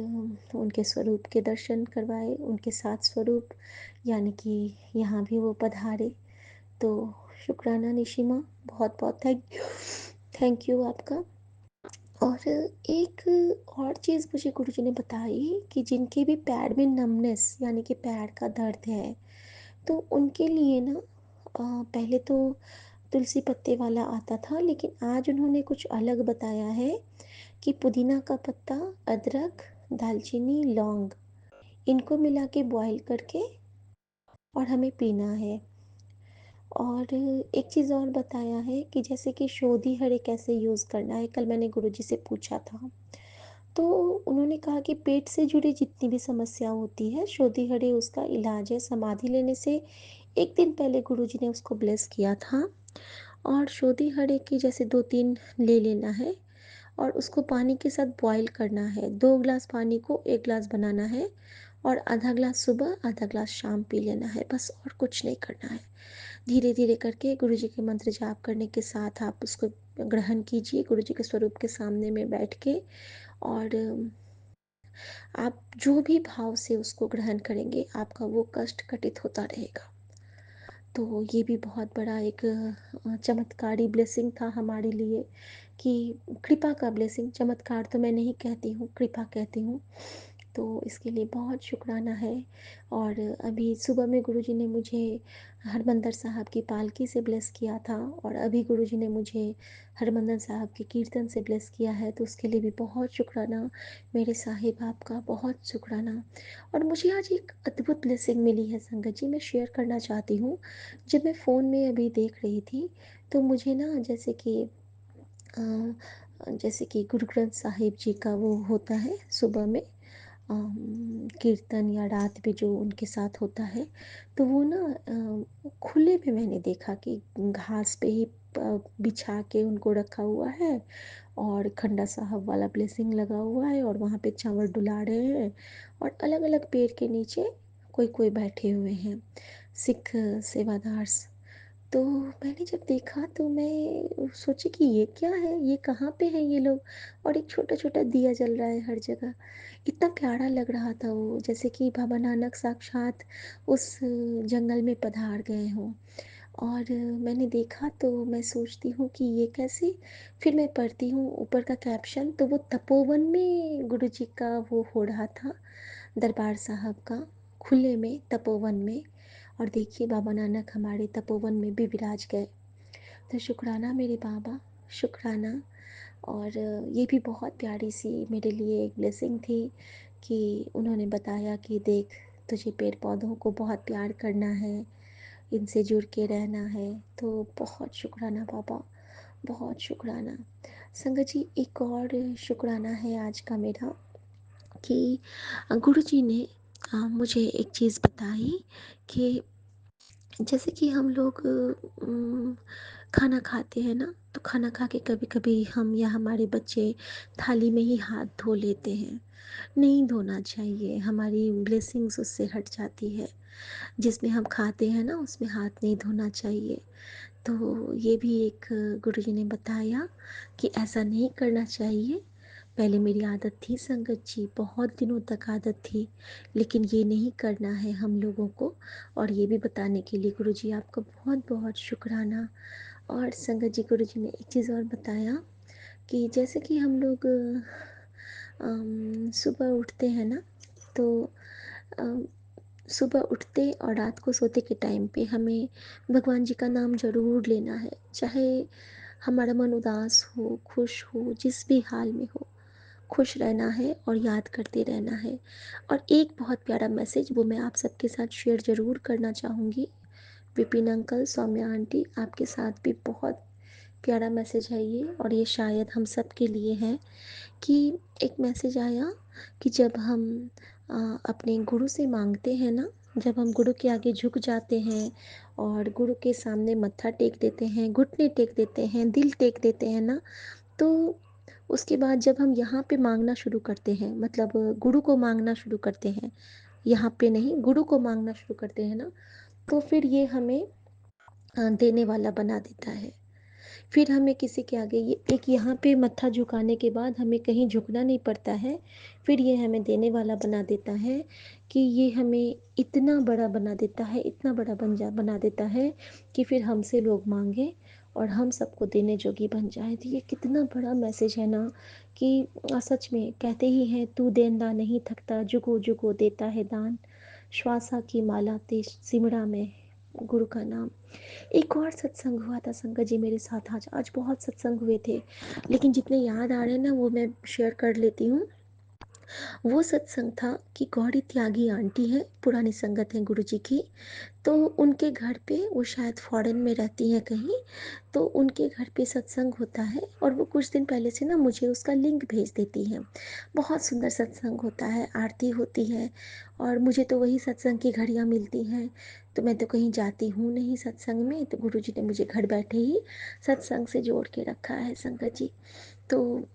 उनके स्वरूप के दर्शन करवाए, उनके सात स्वरूप यानी कि यहाँ भी वो पधारे। तो शुक्राना निशी माँ, बहुत बहुत थैंक यू आपका। और एक और चीज़ मुझे गुरुजी ने बताई कि जिनके भी पैर में नमनेस यानी कि पैर का दर्द है, तो उनके लिए ना पहले तो तुलसी पत्ते वाला आता था, लेकिन आज उन्होंने कुछ अलग बताया है कि पुदीना का पत्ता, अदरक, दालचीनी, लौंग, इनको मिला के बॉईल करके और हमें पीना है। और एक चीज़ और बताया है कि जैसे कि शोधी हरे कैसे यूज़ करना है, कल मैंने गुरुजी से पूछा था। तो उन्होंने कहा कि पेट से जुड़ी जितनी भी समस्या होती है, शोधी हरे उसका इलाज है। समाधि लेने से एक दिन पहले गुरुजी ने उसको ब्लेस किया था। और शोधी हरे की जैसे 2-3 ले लेना है और उसको पानी के साथ बॉईल करना है। 2 ग्लास पानी को 1 ग्लास बनाना है और आधा ग्लास सुबह, आधा ग्लास शाम पी लेना है, बस और कुछ नहीं करना है। धीरे धीरे करके गुरुजी के मंत्र जाप करने के साथ आप उसको ग्रहण कीजिए गुरुजी के स्वरूप के सामने में बैठ के। और आप जो भी भाव से उसको ग्रहण करेंगे, आपका वो कष्ट घटित होता रहेगा। तो ये भी बहुत बड़ा एक चमत्कारी ब्लेसिंग था हमारे लिए कि कृपा का ब्लेसिंग, चमत्कार तो मैं नहीं कहती हूँ, कृपा कहती हूँ। तो इसके लिए बहुत शुक्राना है। और अभी सुबह में गुरुजी ने मुझे हरमंदर साहब की पालकी से ब्लेस किया था, और अभी गुरुजी ने मुझे हरमंदर साहब के कीर्तन से ब्लेस किया है, तो उसके लिए भी बहुत शुक्राना मेरे साहिब आपका, बहुत शुक्राना। और मुझे आज एक अद्भुत ब्लेसिंग मिली है संगत जी, मैं शेयर करना चाहती हूँ। जब मैं फ़ोन में अभी देख रही थी, तो मुझे ना जैसे कि गुरु ग्रंथ साहिब जी का वो होता है सुबह में कीर्तन, या रात में जो उनके साथ होता है, तो वो ना खुले में मैंने देखा कि घास पे ही बिछा के उनको रखा हुआ है, और खंडा साहब वाला ब्लेसिंग लगा हुआ है, और वहाँ पे चावल डुला रहे हैं, और अलग अलग पेड़ के नीचे कोई कोई बैठे हुए हैं सिख सेवादार। तो मैंने जब देखा तो मैं सोची कि ये क्या है, ये कहाँ पे हैं ये लोग, और एक छोटा छोटा दिया जल रहा है हर जगह। इतना प्यारा लग रहा था वो, जैसे कि बाबा नानक साक्षात उस जंगल में पधार गए हों। और मैंने देखा तो मैं सोचती हूँ कि ये कैसे। फिर मैं पढ़ती हूँ ऊपर का कैप्शन, तो वो तपोवन में गुरु जी का वो हो रहा था, दरबार साहब का, खुले में तपोवन में। और देखिए बाबा नानक हमारे तपोवन में भी विराज गए। तो शुक्राना मेरे बाबा, शुक्राना। और ये भी बहुत प्यारी सी मेरे लिए एक ब्लेसिंग थी कि उन्होंने बताया कि देख, तुझे पेड़ पौधों को बहुत प्यार करना है, इनसे जुड़ के रहना है। तो बहुत शुक्राना बाबा, बहुत शुक्राना। संगत जी, एक और शुक्राना है आज का मेरा कि गुरुजी ने मुझे एक चीज़ बताई कि जैसे कि हम लोग खाना खाते हैं ना, तो खाना खा के कभी कभी हम या हमारे बच्चे थाली में ही हाथ धो लेते हैं। नहीं धोना चाहिए, हमारी ब्लेसिंग्स उससे हट जाती है। जिसमें हम खाते हैं ना, उसमें हाथ नहीं धोना चाहिए। तो ये भी एक गुरुजी ने बताया कि ऐसा नहीं करना चाहिए। पहले मेरी आदत थी संगत जी, बहुत दिनों तक आदत थी, लेकिन ये नहीं करना है हम लोगों को। और ये भी बताने के लिए गुरुजी आपका बहुत बहुत शुक्राना। और संगत जी, गुरुजी ने एक चीज़ और बताया कि जैसे कि हम लोग सुबह उठते हैं ना, तो अम, सुबह उठते और रात को सोते के टाइम पे हमें भगवान जी का नाम ज़रूर लेना है, चाहे हमारा मन उदास हो, खुश हो, जिस भी हाल में हो, खुश रहना है और याद करते रहना है। और एक बहुत प्यारा मैसेज वो मैं आप सबके साथ शेयर ज़रूर करना चाहूँगी। विपिन अंकल, सौम्या आंटी, आपके साथ भी बहुत प्यारा मैसेज है ये, और ये शायद हम सब के लिए है कि एक मैसेज आया कि जब हम अपने गुरु से मांगते हैं ना, जब हम गुरु के आगे झुक जाते हैं और गुरु के सामने मत्था टेक देते हैं, घुटने टेक देते हैं, दिल टेक देते हैं ना, तो उसके बाद जब हम यहाँ पे मांगना शुरू करते हैं, मतलब गुरु को मांगना शुरू करते हैं, यहाँ पे नहीं, गुरु को मांगना शुरू करते हैं ना, तो फिर ये हमें देने वाला बना देता है। फिर हमें किसी के आगे ये एक यहाँ पे मत्था झुकाने के बाद हमें कहीं झुकना नहीं पड़ता है। फिर ये हमें देने वाला बना देता है कि ये हमें इतना बड़ा बना देता है, इतना बड़ा बना देता है कि फिर हमसे लोग मांगे और हम सबको देने जोगी बन जाए। तो ये कितना बड़ा मैसेज है ना कि सच में कहते ही हैं, तू देनदार नहीं थकता, जुगो जुगो देता है दान, श्वासा की माला ते सिमड़ा में गुरु का नाम। एक और सत्संग हुआ था संगत जी मेरे साथ, आज आज बहुत सत्संग हुए थे, लेकिन जितने याद आ रहे हैं ना वो मैं शेयर कर लेती हूँ। वो सत्संग था कि गौरी त्यागी आंटी है, पुरानी संगत है गुरु जी की। तो उनके घर पे, वो शायद फॉरेन में रहती हैं कहीं, तो उनके घर पे सत्संग होता है, और वो कुछ दिन पहले से ना मुझे उसका लिंक भेज देती हैं। बहुत सुंदर सत्संग होता है, आरती होती है, और मुझे तो वही सत्संग की घड़ियाँ मिलती हैं। तो मैं तो कहीं जाती हूँ नहीं सत्संग में, तो गुरु जी ने मुझे घर बैठे ही सत्संग से जोड़ के रखा है संगत जी। तो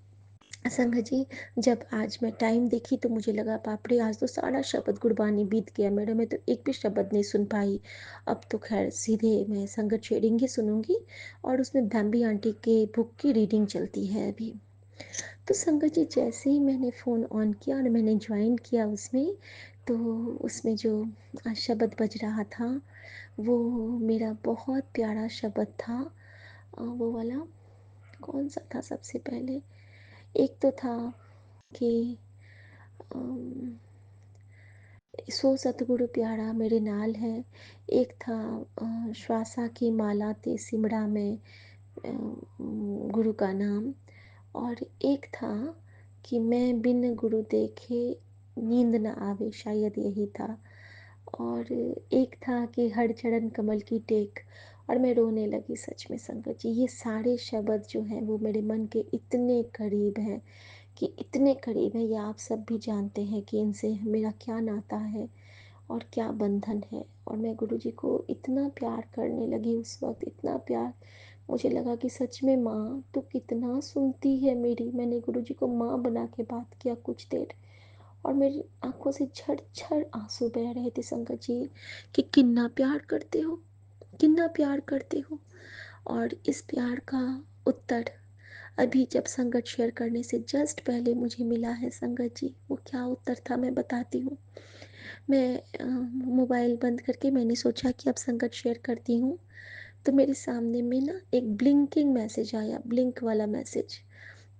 संगत जी, जब आज मैं टाइम देखी तो मुझे लगा बाप रे, आज तो सारा शब्द गुरबानी बीत गया मेरा, मैं तो एक भी शब्द नहीं सुन पाई। अब तो खैर सीधे मैं संगत शेयरिंग ही सुनूंगी, और उसमें भैम्बी आंटी के बुक की रीडिंग चलती है अभी। तो संगत जी, जैसे ही मैंने फ़ोन ऑन किया और मैंने ज्वाइन किया उसमें, तो उसमें जो शब्द बज रहा था वो मेरा बहुत प्यारा शब्द था। वो वाला कौन-सा था सबसे पहले? एक तो था कि अम, सो सतगुरु प्यारा मेरे नाल है। एक था श्वासा की माला ते सिमड़ा में गुरु का नाम। और एक था कि मैं बिन गुरु देखे नींद न आवे, शायद यही था। और एक था कि हर चरण कमल की टेक, और मैं रोने लगी सच में संगत जी। ये सारे शब्द जो हैं वो मेरे मन के इतने करीब हैं कि इतने करीब है, ये आप सब भी जानते हैं कि इनसे मेरा क्या नाता है और क्या बंधन है। और मैं गुरुजी को इतना प्यार करने लगी उस वक्त, इतना प्यार। मुझे लगा कि सच में माँ तू कितना सुनती है मेरी। मैंने गुरुजी को माँ बना के बात किया कुछ देर, और मेरी आंखों से झड़-झड़ आंसू बह रहे थे संगत जी कि कितना प्यार करते हो, कितना प्यार करते हो। और इस प्यार का उत्तर अभी जब संगत शेयर करने से जस्ट पहले मुझे मिला है संगत जी। वो क्या उत्तर था मैं बताती हूँ। मैं मोबाइल बंद करके मैंने सोचा कि अब संगत शेयर करती हूँ, तो मेरे सामने में ना एक ब्लिंकिंग मैसेज आया, ब्लिंक वाला मैसेज।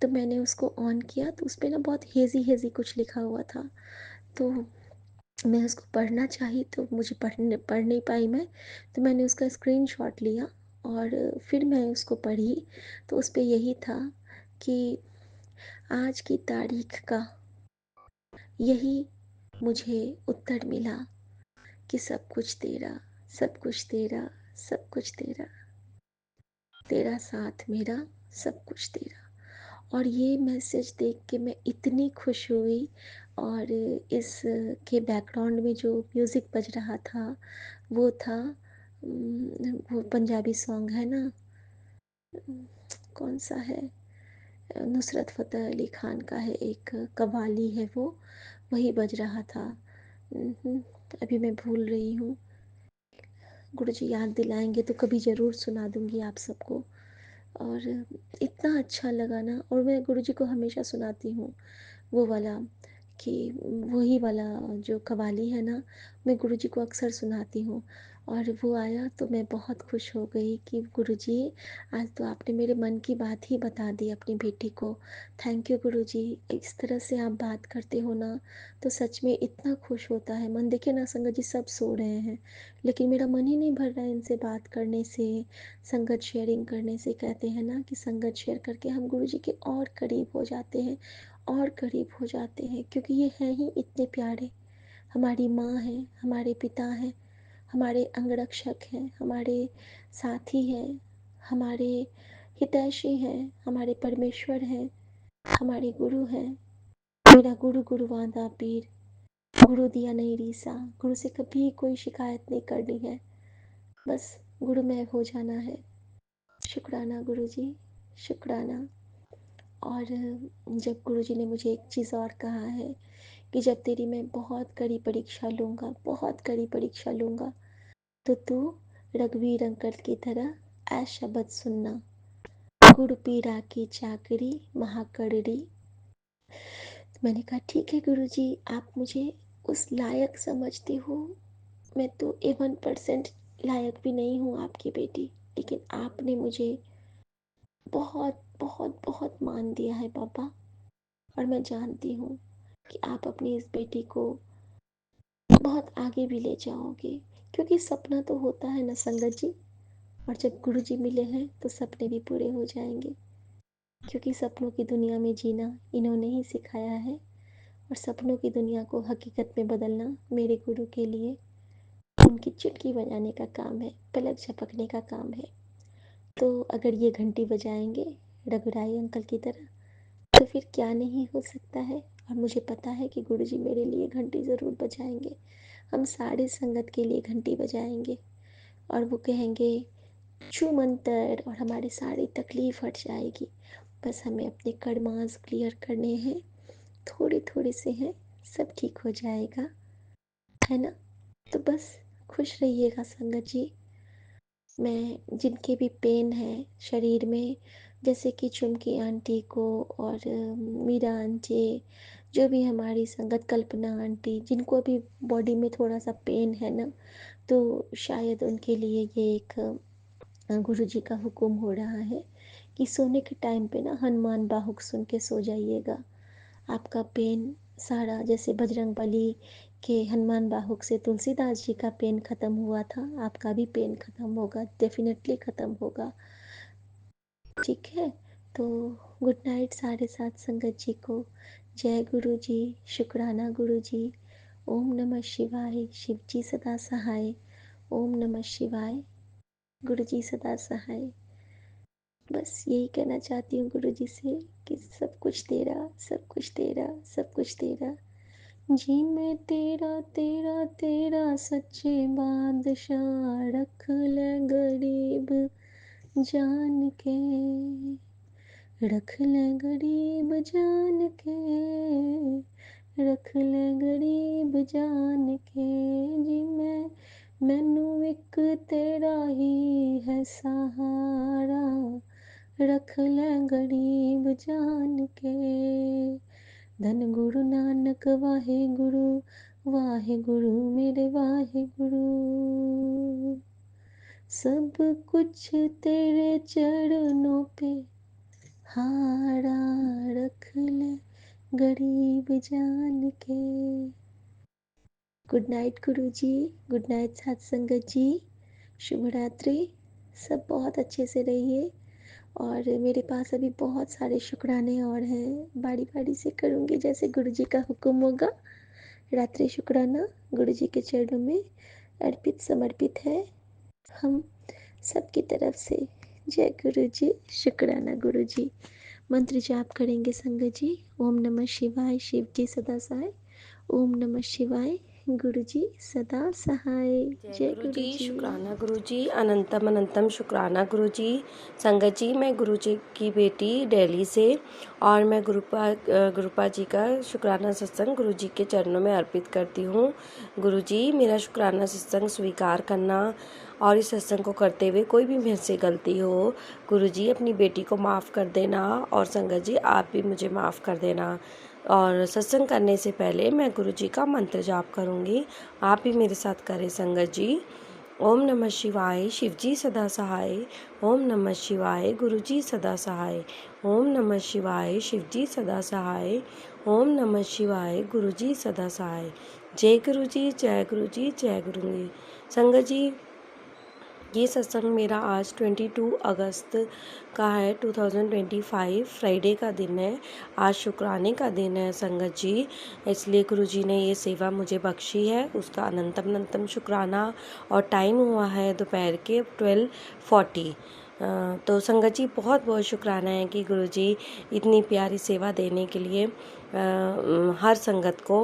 तो मैंने उसको ऑन किया, तो उस पे ना बहुत हेज़ी हेज़ी कुछ लिखा हुआ था। तो मैं उसको पढ़ना चाही, तो मुझे पढ़ नहीं पाई मैं। तो मैंने उसका स्क्रीनशॉट लिया और फिर मैं उसको पढ़ी। तो उस पे यही था कि आज की तारीख का यही मुझे उत्तर मिला कि सब कुछ तेरा, सब कुछ तेरा, सब कुछ तेरा, तेरा साथ मेरा, सब कुछ तेरा। और ये मैसेज देख के मैं इतनी खुश हुई। और इस के बैकग्राउंड में जो म्यूज़िक बज रहा था वो था वो पंजाबी सॉन्ग है ना, कौन सा है, नुसरत फ़तेह अली ख़ान का है, एक कव्वाली है वो, वही बज रहा था। अभी मैं भूल रही हूँ। गुरुजी याद दिलाएंगे तो कभी ज़रूर सुना दूँगी आप सबको। और इतना अच्छा लगा ना, और मैं गुरुजी को हमेशा सुनाती हूँ वो वाला, कि वही वाला जो कव्वाली है ना, मैं गुरुजी को अक्सर सुनाती हूँ। और वो आया तो मैं बहुत खुश हो गई कि गुरुजी आज तो आपने मेरे मन की बात ही बता दी अपनी बेटी को। थैंक यू गुरुजी। इस तरह से आप बात करते हो ना तो सच में इतना खुश होता है मन। देखिए ना संगत जी, सब सो रहे हैं लेकिन मेरा मन ही नहीं भर रहा है इनसे बात करने से, संगत शेयरिंग करने से। कहते हैं ना कि संगत शेयर करके हम गुरुजी के और करीब हो जाते हैं, और करीब हो जाते हैं, क्योंकि ये हैं ही इतने प्यारे। हमारी माँ हैं, हमारे पिता हैं, हमारे अंगरक्षक हैं, हमारे साथी हैं, हमारे हितैषी हैं, हमारे परमेश्वर हैं, हमारे गुरु हैं। मेरा गुरु गुरुवांदा पीर, गुरु दिया नहीं रीसा। गुरु से कभी कोई शिकायत नहीं करनी है, बस गुरुमय हो जाना है। शुक्राना गुरु जी, शुक्राना। और जब गुरुजी ने मुझे एक चीज़ और कहा है कि जब तेरी मैं बहुत कड़ी परीक्षा लूँगा, बहुत कड़ी परीक्षा लूँगा, तो तू रघुवीर अंकल की तरह ऐ शब्द सुनना, गुड़ पीरा की चाकरी महाकड़री। तो मैंने कहा ठीक है गुरुजी, आप मुझे उस लायक समझते हो। मैं तो 1% लायक भी नहीं हूँ आपकी बेटी, लेकिन आपने मुझे बहुत बहुत बहुत मान दिया है पापा। और मैं जानती हूँ कि आप अपनी इस बेटी को बहुत आगे भी ले जाओगे, क्योंकि सपना तो होता है ना संगत जी। और जब गुरुजी मिले हैं तो सपने भी पूरे हो जाएंगे, क्योंकि सपनों की दुनिया में जीना इन्होंने ही सिखाया है। और सपनों की दुनिया को हकीकत में बदलना मेरे गुरु के लिए उनकी चुटकी बजाने का काम है, पलक झपकने का काम है। तो अगर ये घंटी बजाएंगे रघुराई अंकल की तरह, तो फिर क्या नहीं हो सकता है। और मुझे पता है कि गुरुजी मेरे लिए घंटी ज़रूर बजाएंगे। हम सारे संगत के लिए घंटी बजाएंगे और वो कहेंगे छू मंतर, और हमारी सारी तकलीफ़ हट जाएगी। बस हमें अपने कर्मास क्लियर करने हैं, थोड़े थोड़े से हैं, सब ठीक हो जाएगा, है ना। तो बस खुश रहिएगा संगत जी। मैं जिनके भी पेन है शरीर में, जैसे कि चुमकी आंटी को और मीरा आंटी, जो भी हमारी संगत, कल्पना आंटी, जिनको भी बॉडी में थोड़ा सा पेन है ना, तो शायद उनके लिए ये एक गुरु जी का हुक्म हो रहा है कि सोने के टाइम पे ना हनुमान बाहुक सुन के सो जाइएगा। आपका पेन सारा, जैसे बजरंग बली के हनुमान बाहुक से तुलसीदास जी का पेन ख़त्म हुआ था, आपका भी पेन ख़त्म होगा, डेफिनेटली ख़त्म होगा। ठीक है, तो गुड नाइट साढ़े सात संगत जी को। जय गुरु जी, शुक्राना गुरु जी। ओम नमः शिवाय, शिव जी सदा सहाय। ओम नमः शिवाय, गुरु जी सदा सहाय। बस यही कहना चाहती हूँ गुरु जी से कि सब कुछ तेरा, सब कुछ तेरा, सब कुछ तेरा। जी मैं तेरा तेरा तेरा सच्चे बादशाह, रख ले गरीब जान के, रख ले गरीब जान के, रख ले गरीब जान के। जी मैनू एक तेरा ही है सहारा, रख ले गरीब जान के। धन गुरु नानक वाहे गुरु मेरे वाहे गुरु। सब कुछ तेरे चरणों पे हारा, रख ले गरीब जान के। गुड नाइट गुरु जी, गुड नाइट सत्संगत जी, शुभ रात्रि। सब बहुत अच्छे से रहिए। और मेरे पास अभी बहुत सारे शुक्राने और हैं, बारी बारी से करूँगी जैसे गुरु जी का हुक्म होगा। रात्रि शुक्राना गुरु जी के चरणों में अर्पित समर्पित है हम सबकी तरफ से। जय गुरु जी, शुक्राना गुरु जी। मंत्र जाप करेंगे संगत जी। ओम नमः शिवाय, शिव जी सदा सहाय। ओम नमः शिवाय, गुरु जी सदा सहाय। जय जय गुरु गुरु जी, जी। शुक्राना गुरु जी, अनंतम अनंतम शुक्राना गुरु जी। संगत जी, मैं गुरु जी की बेटी दिल्ली से, और मैं गुरुपा जी का शुक्राना सत्संग गुरु जी के चरणों में अर्पित करती हूँ। गुरु जी, मेरा शुक्राना सत्संग स्वीकार करना, और इस सत्संग को करते हुए कोई भी मेरे से गलती हो, गुरु जी अपनी बेटी को माफ़ कर देना, और संगत जी आप भी मुझे माफ़ कर देना। और सत्संग करने से पहले मैं गुरु जी का मंत्र जाप करूँगी, आप भी मेरे साथ करें संगत जी। ओम नमः शिवाय, शिव जी सदा सहाय। ओम नमः शिवाय, गुरु जी सदा सहाय। ओम नमः शिवाय, शिव जी सदा सहाय। ओम नमः शिवाय, गुरु जी सदा सहाय। जय गुरु जी, जय गुरु जी, जय गुरु जी। संगत जी, ये सत्संग मेरा आज 22 अगस्त का है, 2025 फ्राइडे का दिन है। आज शुक्राने का दिन है संगत जी, इसलिए गुरु जी ने ये सेवा मुझे बख्शी है, उसका अनंतम अनंतम शुक्राना। और टाइम हुआ है दोपहर के 12:40। तो संगत जी बहुत बहुत शुक्राना है कि गुरु जी इतनी प्यारी सेवा देने के लिए हर संगत को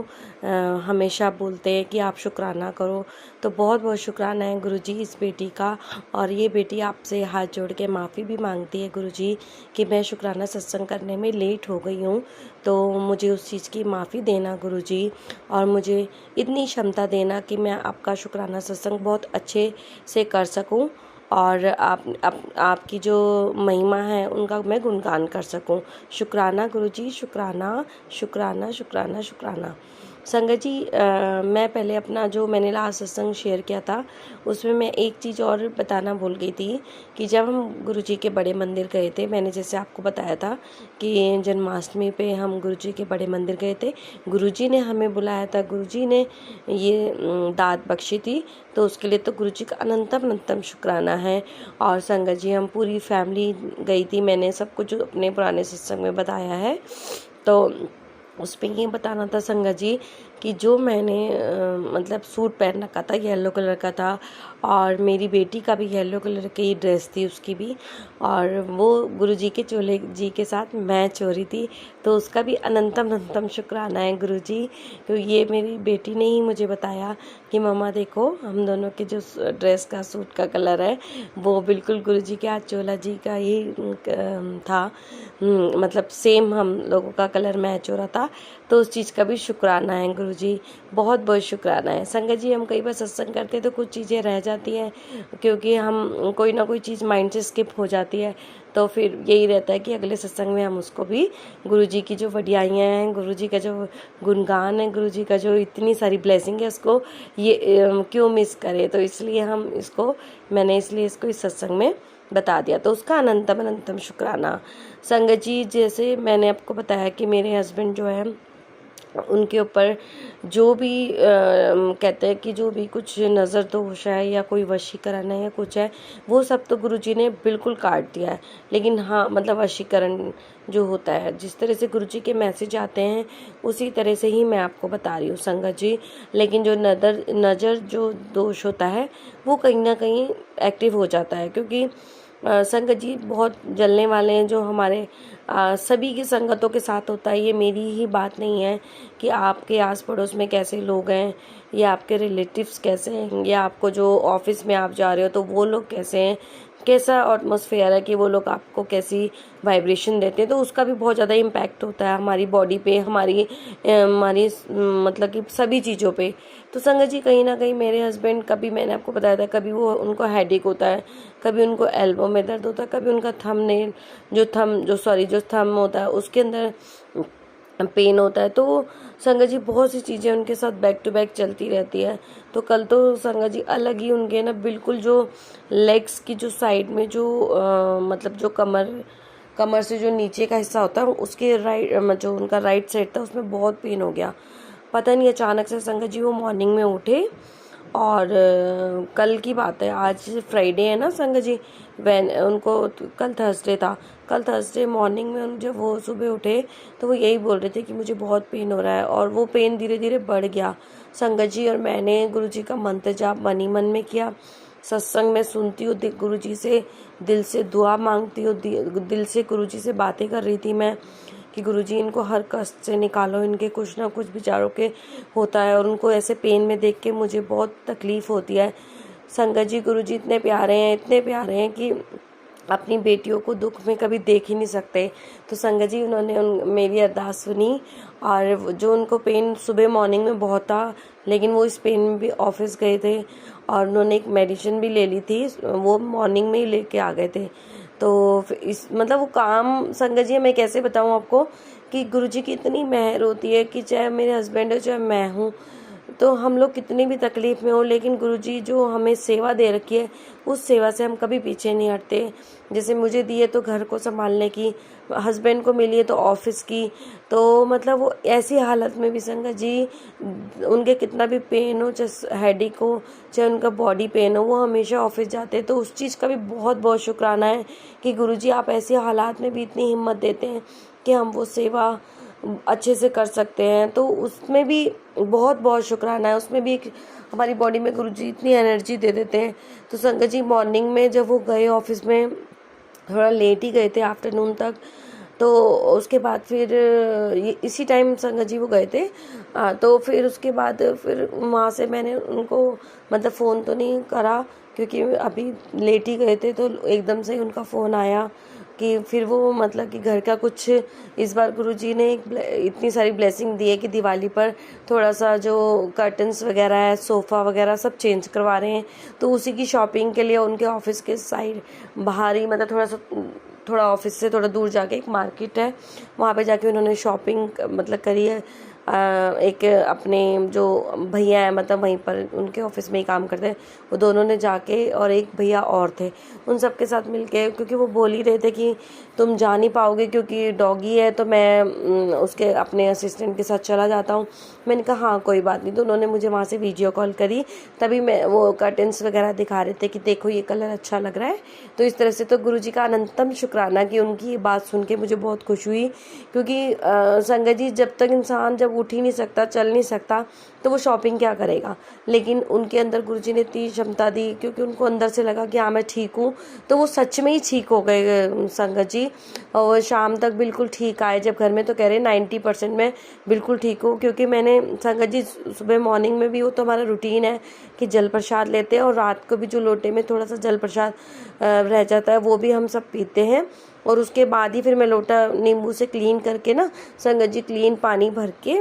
हमेशा बोलते हैं कि आप शुक्राना करो। तो बहुत बहुत शुक्राना है गुरु जी इस बेटी का। और ये बेटी आपसे हाथ जोड़ के माफ़ी भी मांगती है गुरु जी कि मैं शुक्राना सत्संग करने में लेट हो गई हूँ, तो मुझे उस चीज़ की माफ़ी देना गुरु जी, और मुझे इतनी क्षमता देना कि मैं आपका शुक्राना सत्संग बहुत अच्छे से कर सकूँ, और आपकी जो महिमा है उनका मैं गुणगान कर सकूं। शुक्राना गुरु जी, शुक्राना शुक्राना शुक्राना शुक्राना। संगत जी, मैं पहले अपना जो मैंने लास्ट सत्संग शेयर किया था उसमें मैं एक चीज़ और बताना भूल गई थी कि जब हम गुरु जी के बड़े मंदिर गए थे, मैंने जैसे आपको बताया था कि जन्माष्टमी पे हम गुरु जी के बड़े मंदिर गए थे, गुरु जी ने हमें बुलाया था, गुरु जी ने ये दात बख्शी थी, तो उसके लिए तो गुरु जी का अनंतम अनंतम शुक्राना है। और संगत जी, हम पूरी फैमिली गई थी, मैंने सब कुछ अपने पुराने सत्संग में बताया है। तो उस पर ये बताना था संगत जी कि जो मैंने मतलब सूट पहन रखा था येलो कलर का था, और मेरी बेटी का भी येलो कलर की ड्रेस थी उसकी भी, और वो गुरु जी के चोले जी के साथ मैच हो रही थी, तो उसका भी अनंतम अनंतम शुक्राना है गुरु जी। तो ये मेरी बेटी ने ही मुझे बताया कि मम्मा देखो, हम दोनों के जो ड्रेस का सूट का कलर है वो बिल्कुल गुरु जी के हाथ चोला जी का ही था, मतलब सेम हम लोगों का कलर मैच हो रहा था। तो उस चीज़ का भी शुक्राना है गुरु गुरुजी, बहुत बहुत शुक्राना है। संगत जी, हम कई बार सत्संग करते हैं तो कुछ चीज़ें रह जाती हैं, क्योंकि हम कोई ना कोई चीज़ माइंड से स्किप हो जाती है, तो फिर यही रहता है कि अगले सत्संग में हम उसको भी, गुरुजी की जो बढ़ियाइयाँ हैं, गुरुजी का जो गुणगान है, गुरुजी का जो इतनी सारी ब्लेसिंग है, उसको ये क्यों मिस करें। तो इसलिए मैंने इसको इस सत्संग में बता दिया। तो उसका अनंतम अनंतम शुक्राना। संगत जी, जैसे मैंने आपको बताया कि मेरे हस्बैंड जो है, उनके ऊपर जो भी कहते हैं कि जो भी कुछ नज़र दोष है या कोई वशीकरण है या कुछ है, वो सब तो गुरुजी ने बिल्कुल काट दिया है। लेकिन हाँ, मतलब वशीकरण जो होता है, जिस तरह से गुरुजी के मैसेज आते हैं उसी तरह से ही मैं आपको बता रही हूँ संगत जी। लेकिन जो नज़र जो दोष होता है वो कहीं ना कहीं एक्टिव हो जाता है, क्योंकि संगत जी बहुत जलने वाले हैं जो हमारे सभी की संगतों के साथ होता है। ये मेरी ही बात नहीं है कि आपके आस पड़ोस में कैसे लोग हैं, या आपके रिलेटिव्स कैसे हैं, या आपको जो ऑफिस में आप जा रहे हो तो वो लोग कैसे हैं, कैसा एटमॉस्फेयर है, कि वो लोग आपको कैसी वाइब्रेशन देते हैं, तो उसका भी बहुत ज़्यादा इम्पैक्ट होता है हमारी बॉडी पे, हमारी मतलब कि सभी चीज़ों पे। तो संगत जी, कहीं ना कहीं मेरे हस्बैंड, कभी मैंने आपको बताया था, कभी वो उनको हेडेक होता है, कभी उनको एल्बो में दर्द होता है, कभी उनका जो थंब होता है उसके अंदर पेन होता है। तो संगत जी, बहुत सी चीज़ें उनके साथ बैक टू बैक चलती रहती है। तो कल तो संगत जी अलग ही उनके ना बिल्कुल जो लेग्स की जो साइड में जो मतलब जो कमर से जो नीचे का हिस्सा होता है उसके जो उनका राइट साइड था उसमें बहुत पेन हो गया। पता नहीं, अचानक से संगत जी वो मॉर्निंग में उठे, और कल की बात है, आज फ्राइडे है ना संगत जी, उनको कल थर्सडे था, कल थर्सडे मॉर्निंग में जब वो सुबह उठे तो वो यही बोल रहे थे कि मुझे बहुत पेन हो रहा है, और वो पेन धीरे धीरे बढ़ गया संगत जी। और मैंने गुरुजी का मंत्र जाप मन ही मन में किया, सत्संग में सुनती हूँ, गुरुजी से दिल से दुआ मांगती हूँ, दिल से गुरुजी से बातें कर रही थी मैं कि गुरुजी इनको हर कष्ट से निकालो, इनके कुछ ना कुछ विचारों के होता है, और उनको ऐसे पेन में देख के मुझे बहुत तकलीफ होती है। संगत जी, गुरुजी इतने प्यारे हैं कि अपनी बेटियों को दुख में कभी देख ही नहीं सकते। तो संगत जी, उन्होंने मेरी अरदास सुनी, और जो उनको पेन सुबह मॉर्निंग में बहुत था, लेकिन वो इस पेन में भी ऑफिस गए थे, और उन्होंने एक मेडिसिन भी ले ली थी, वो मॉर्निंग में ही लेके आ गए थे। तो मतलब वो काम संगत जी, मैं कैसे बताऊँ आपको कि गुरुजी की इतनी मेहर होती है कि चाहे मेरे हस्बैंड है चाहे मैं हूँ, तो हम लोग कितनी भी तकलीफ में हो, लेकिन गुरुजी जो हमें सेवा दे रखी है उस सेवा से हम कभी पीछे नहीं हटते। जैसे मुझे दिए तो घर को संभालने की, हस्बैंड को मिली है तो ऑफिस की, तो मतलब वो ऐसी हालत में भी संगत जी, उनके कितना भी पेन हो, चाहे हेडेक हो, चाहे उनका बॉडी पेन हो, वो हमेशा ऑफिस जाते हैं। तो उस चीज़ का भी बहुत बहुत शुक्राना है कि गुरुजी आप ऐसी हालात में भी इतनी हिम्मत देते हैं कि हम वो सेवा अच्छे से कर सकते हैं। तो उसमें भी बहुत बहुत शुक्राना है, उसमें भी हमारी बॉडी में गुरुजी इतनी एनर्जी दे देते हैं। तो संगत जी, मॉर्निंग में जब वो गए ऑफिस में, थोड़ा लेट ही गए थे आफ्टरनून तक, तो उसके बाद फिर इसी टाइम संगत जी वो गए थे। तो फिर उसके बाद फिर वहाँ से मैंने उनको मतलब फ़ोन तो नहीं करा, क्योंकि अभी लेट ही गए थे, तो एकदम से उनका फ़ोन आया कि फिर वो मतलब कि घर का कुछ, इस बार गुरुजी ने इतनी सारी ब्लेसिंग दी है कि दिवाली पर थोड़ा सा जो कर्टन्स वगैरह है, सोफ़ा वगैरह सब चेंज करवा रहे हैं। तो उसी की शॉपिंग के लिए उनके ऑफिस के साइड बाहर ही, मतलब थोड़ा ऑफिस से थोड़ा दूर जाके एक मार्केट है, वहाँ पे जाके उन्होंने शॉपिंग मतलब करी है। एक अपने जो भैया है, मतलब वहीं पर उनके ऑफिस में ही काम करते हैं, वो दोनों ने जाके, और एक भैया और थे, उन सब के साथ मिलके, क्योंकि वो बोल ही रहे थे कि तुम जा नहीं पाओगे क्योंकि डॉगी है, तो मैं उसके अपने असिस्टेंट के साथ चला जाता हूँ। मैंने कहा हाँ कोई बात नहीं। तो उन्होंने मुझे वहाँ से वीडियो कॉल करी, तभी मैं वो कर्टन्स वगैरह दिखा रहे थे कि देखो ये कलर अच्छा लग रहा है। तो इस तरह से तो गुरुजी का अनंतम शुक्राना कि उनकी ये बात सुन के मुझे बहुत खुश हुई, क्योंकि संगत जी, जब तक इंसान जब उठ ही नहीं सकता, चल नहीं सकता, तो वो शॉपिंग क्या करेगा। लेकिन उनके अंदर गुरुजी ने इतनी क्षमता दी, क्योंकि उनको अंदर से लगा कि हाँ मैं ठीक हूँ, तो वो सच में ही ठीक हो गए संगत जी। और शाम तक बिल्कुल ठीक आए, जब घर में तो कह रहे 90% में बिल्कुल ठीक हूँ। क्योंकि मैंने संगत जी सुबह मॉर्निंग में भी, वो तो हमारा रूटीन है कि जल प्रसाद लेते हैं, और रात को भी जो लोटे में थोड़ा सा जल प्रसाद रह जाता है वो भी हम सब पीते हैं। और उसके बाद ही फिर मैं लोटा नींबू से क्लीन करके ना संगत जी, क्लीन पानी भर के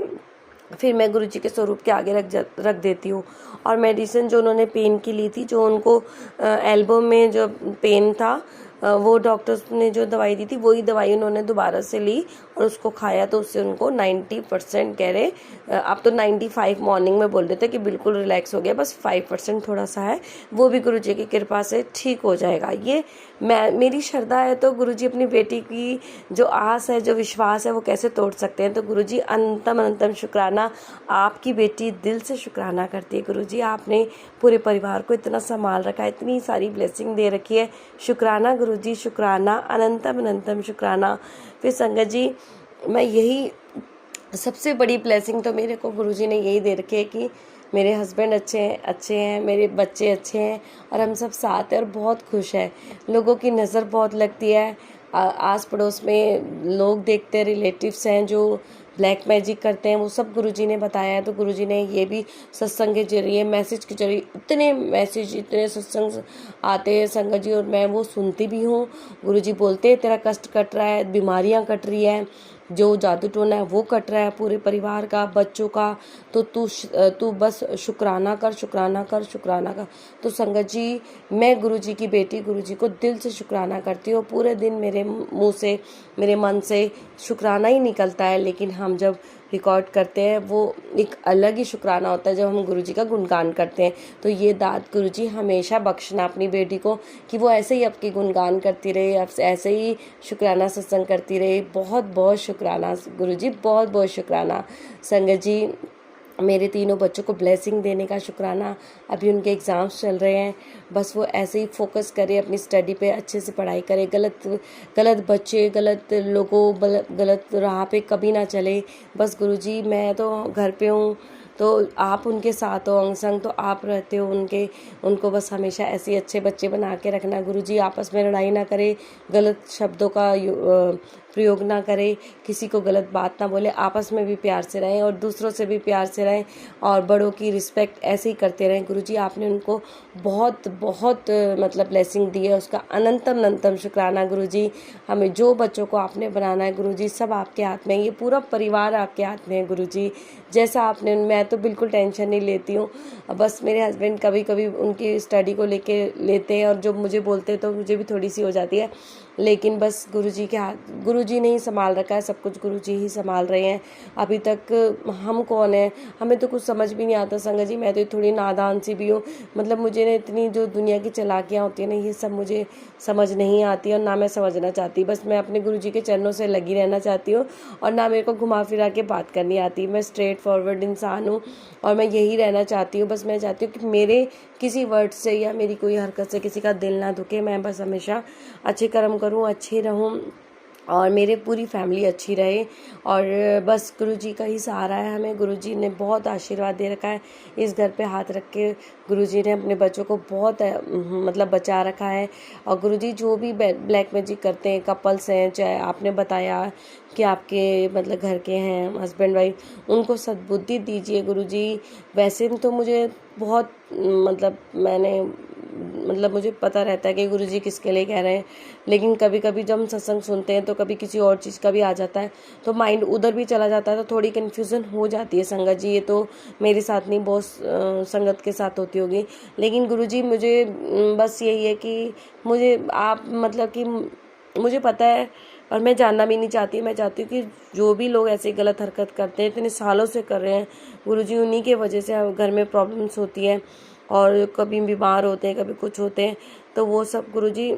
फिर मैं गुरुजी के स्वरूप के आगे रख देती हूँ। और मेडिसिन जो उन्होंने पेन की ली थी, जो उनको एल्बो में जो पेन था, वो डॉक्टर्स ने जो दवाई दी थी वही दवाई उन्होंने दोबारा से ली और उसको खाया, तो उससे उनको 90% कह रहे, आप तो 95 मॉर्निंग में बोल रहे थे कि बिल्कुल रिलैक्स हो गया, बस 5% थोड़ा सा है, वो भी गुरुजी की कृपा से ठीक हो जाएगा। ये मेरी श्रद्धा है, तो गुरुजी अपनी बेटी की जो आस है, जो विश्वास है, वो कैसे तोड़ सकते हैं। तो गुरुजी अनंतम अनंतम शुक्राना, आपकी बेटी दिल से शुक्राना करती है। गुरुजी आपने पूरे परिवार को इतना संभाल रखा है, इतनी सारी ब्लेसिंग दे रखी है। शुक्राना गुरुजी, शुक्राना, अनंतम अनंतम शुक्राना। फिर संगत जी, मैं यही सबसे बड़ी ब्लेसिंग तो मेरे को गुरुजी ने यही दे रखी है कि मेरे हस्बैंड अच्छे हैं, मेरे बच्चे अच्छे हैं और हम सब साथ हैं और बहुत खुश हैं। लोगों की नज़र बहुत लगती है, आस पड़ोस में लोग देखते हैं, रिलेटिव्स हैं जो ब्लैक मैजिक करते हैं, वो सब गुरुजी ने बताया है। तो गुरुजी ने ये भी सत्संग के जरिए, मैसेज के जरिए, इतने मैसेज, इतने सत्संग आते हैं संगत जी, और मैं वो सुनती भी हूँ। गुरुजी बोलते हैं तेरा कष्ट कट रहा है, बीमारियाँ कट रही है, जो जादू टोना है वो कट रहा है पूरे परिवार का, बच्चों का, तो तू बस शुक्राना कर, शुक्राना कर, शुक्राना कर। तो संगत जी, मैं गुरुजी की बेटी गुरुजी को दिल से शुक्राना करती हूँ। पूरे दिन मेरे मुंह से, मेरे मन से शुक्राना ही निकलता है, लेकिन हम जब रिकॉर्ड करते हैं वो एक अलग ही शुक्राना होता है जब हम गुरुजी का गुणगान करते हैं। तो ये दात गुरुजी हमेशा बख्शना अपनी बेटी को कि वो ऐसे ही आपकी गुणगान करती रहे, ऐसे ही शुक्राना सत्संग करती रहे। बहुत बहुत शुक्राना गुरुजी, बहुत बहुत शुक्राना। संगत जी, मेरे तीनों बच्चों को ब्लेसिंग देने का शुक्राना। अभी उनके एग्ज़ाम्स चल रहे हैं, बस वो ऐसे ही फोकस करे अपनी स्टडी पे, अच्छे से पढ़ाई करे, गलत बच्चे, गलत लोगों, गलत राह पे कभी ना चले। बस गुरुजी, मैं तो घर पे हूँ, तो आप उनके साथ हो, अंग संग तो आप रहते हो उनको बस हमेशा ऐसे अच्छे बच्चे बना के रखना। गुरुजी आपस में लड़ाई ना करे, गलत शब्दों का प्रयोग ना करे, किसी को गलत बात ना बोले, आपस में भी प्यार से रहें और दूसरों से भी प्यार से रहें और बड़ों की रिस्पेक्ट ऐसे ही करते रहें। गुरुजी आपने उनको बहुत बहुत मतलब ब्लेसिंग दी है, उसका अनंतम अनंतम शुक्राना गुरुजी। हमें जो बच्चों को आपने बनाना है गुरुजी, सब आपके हाथ में है, ये पूरा परिवार आपके हाथ में है गुरुजी। जैसा आपने, मैं तो बिल्कुल टेंशन नहीं लेती हूँ, बस मेरे हस्बैंड कभी कभी उनकी स्टडी को लेते हैं और जो मुझे बोलते हैं तो मुझे भी थोड़ी सी हो जाती है, लेकिन बस गुरुजी के हाथ, गुरुजी ने ही संभाल रखा है, सब कुछ गुरुजी ही संभाल रहे हैं। अभी तक हम कौन है, हमें तो कुछ समझ भी नहीं आता संगत जी। मैं तो थोड़ी नादान सी भी हूँ, मतलब मुझे ना इतनी जो दुनिया की चालाकियाँ होती है ना, ये सब मुझे समझ नहीं आती और ना मैं समझना चाहती। बस मैं अपने गुरुजी के चरणों से लगी रहना चाहती हूँ और ना मेरे को घुमा फिरा के बात करनी आती। मैं स्ट्रेट फॉरवर्ड इंसान हूँ और मैं यही रहना चाहती हूँ। बस मैं चाहती हूँ कि मेरे किसी वर्ड से या मेरी कोई हरकत से किसी का दिल ना दुखे, मैं बस हमेशा अच्छे कर्म करूँ, अच्छी रहूँ और मेरे पूरी फैमिली अच्छी रहे। और बस गुरुजी का ही सहारा है हमें। गुरुजी ने बहुत आशीर्वाद दे रखा है, इस घर पे हाथ रख के गुरुजी ने अपने बच्चों को बहुत मतलब बचा रखा है। और गुरुजी जो भी ब्लैक मैजिक करते हैं, कपल्स हैं, चाहे आपने बताया कि आपके मतलब घर के हैं हस्बैंड वाइफ, उनको सद्बुद्धि दीजिए गुरुजी। वैसे तो मुझे बहुत मतलब मुझे पता रहता है कि गुरुजी किसके लिए कह रहे हैं, लेकिन कभी कभी जब हम सत्संग सुनते हैं तो कभी किसी और चीज़ का भी आ जाता है, तो माइंड उधर भी चला जाता है, तो थोड़ी कन्फ्यूज़न हो जाती है संगत जी। ये तो मेरे साथ नहीं, बहुत संगत के साथ होती होगी, लेकिन गुरुजी मुझे बस यही है कि मुझे आप मतलब कि मुझे पता है और मैं जानना भी नहीं चाहती। मैं चाहती हूँ कि जो भी लोग ऐसी गलत हरकत करते हैं, इतने सालों से कर रहे हैं गुरुजी, उन्हीं के वजह से घर में प्रॉब्लम्स होती है और कभी बीमार होते हैं, कभी कुछ होते हैं, तो वो सब गुरुजी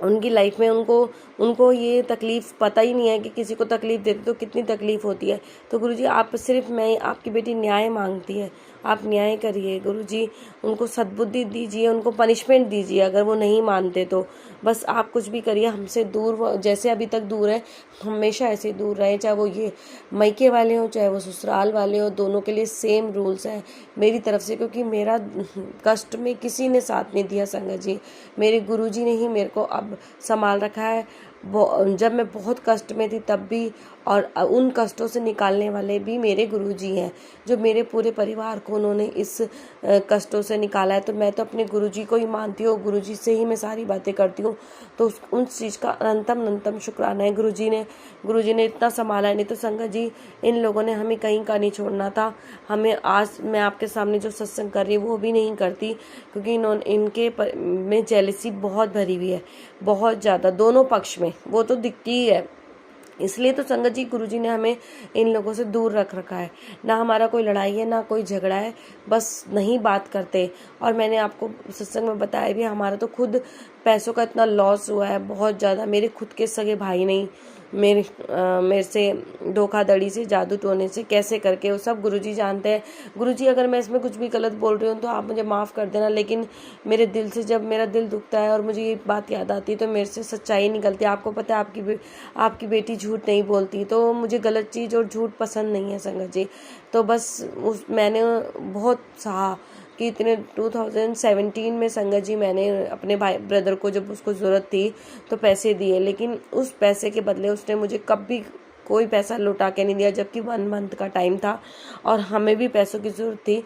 उनकी लाइफ में उनको ये तकलीफ़ पता ही नहीं है कि किसी को तकलीफ़ देते तो कितनी तकलीफ़ होती है। तो गुरुजी आप सिर्फ, मैं आपकी बेटी न्याय मांगती है, आप न्याय करिए गुरुजी, उनको सद्बुद्धि दीजिए, उनको पनिशमेंट दीजिए अगर वो नहीं मानते तो। बस आप कुछ भी करिए, हमसे दूर, जैसे अभी तक दूर है हमेशा ऐसे ही दूर रहें, चाहे वो ये मायके वाले हों चाहे वो ससुराल वाले हों, दोनों के लिए सेम रूल्स हैं मेरी तरफ से, क्योंकि मेरा कष्ट में किसी ने साथ नहीं दिया संगत जी, मेरे गुरुजी ने ही मेरे को अब संभाल रखा है। जब मैं बहुत कष्ट में थी तब भी, और उन कष्टों से निकालने वाले भी मेरे गुरुजी हैं, जो मेरे पूरे परिवार को उन्होंने इस कष्टों से निकाला है। तो मैं तो अपने गुरुजी को ही मानती हूँ, गुरुजी से ही मैं सारी बातें करती हूँ। तो उस चीज़ का अनंतम शुक्राना है। गुरुजी ने इतना संभाला है, नहीं तो संगत जी इन लोगों ने हमें कहीं का नहीं छोड़ना था। हमें आज मैं आपके सामने जो सत्संग कर रही हूँ वो भी नहीं करती, क्योंकि इनके में जेलसी बहुत भरी हुई है, बहुत ज़्यादा, दोनों पक्ष में, वो तो दिखती ही है। इसलिए तो संगत जी गुरुजी ने हमें इन लोगों से दूर रख रखा है। ना हमारा कोई लड़ाई है, ना कोई झगड़ा है, बस नहीं बात करते। और मैंने आपको सत्संग में बताया भी, हमारा तो खुद पैसों का इतना लॉस हुआ है, बहुत ज़्यादा। मेरे खुद के सगे भाई नहीं, मेरे से धोखाधड़ी से, जादू टोने से, कैसे करके, वो सब गुरुजी जानते हैं। गुरुजी अगर मैं इसमें कुछ भी गलत बोल रही हूँ तो आप मुझे माफ़ कर देना, लेकिन मेरे दिल से जब मेरा दिल दुखता है और मुझे ये बात याद आती है तो मेरे से सच्चाई निकलती है। आपको पता है आपकी बेटी झूठ नहीं बोलती, तो मुझे गलत चीज़ और झूठ पसंद नहीं है संगत जी। तो बस मैंने बहुत सहा कि इतने 2017 में संगत जी मैंने अपने भाई ब्रदर को, जब उसको ज़रूरत थी तो पैसे दिए, लेकिन उस पैसे के बदले उसने मुझे कभी कोई पैसा लौटा के नहीं दिया, जबकि 1 मंथ का टाइम था और हमें भी पैसों की ज़रूरत थी,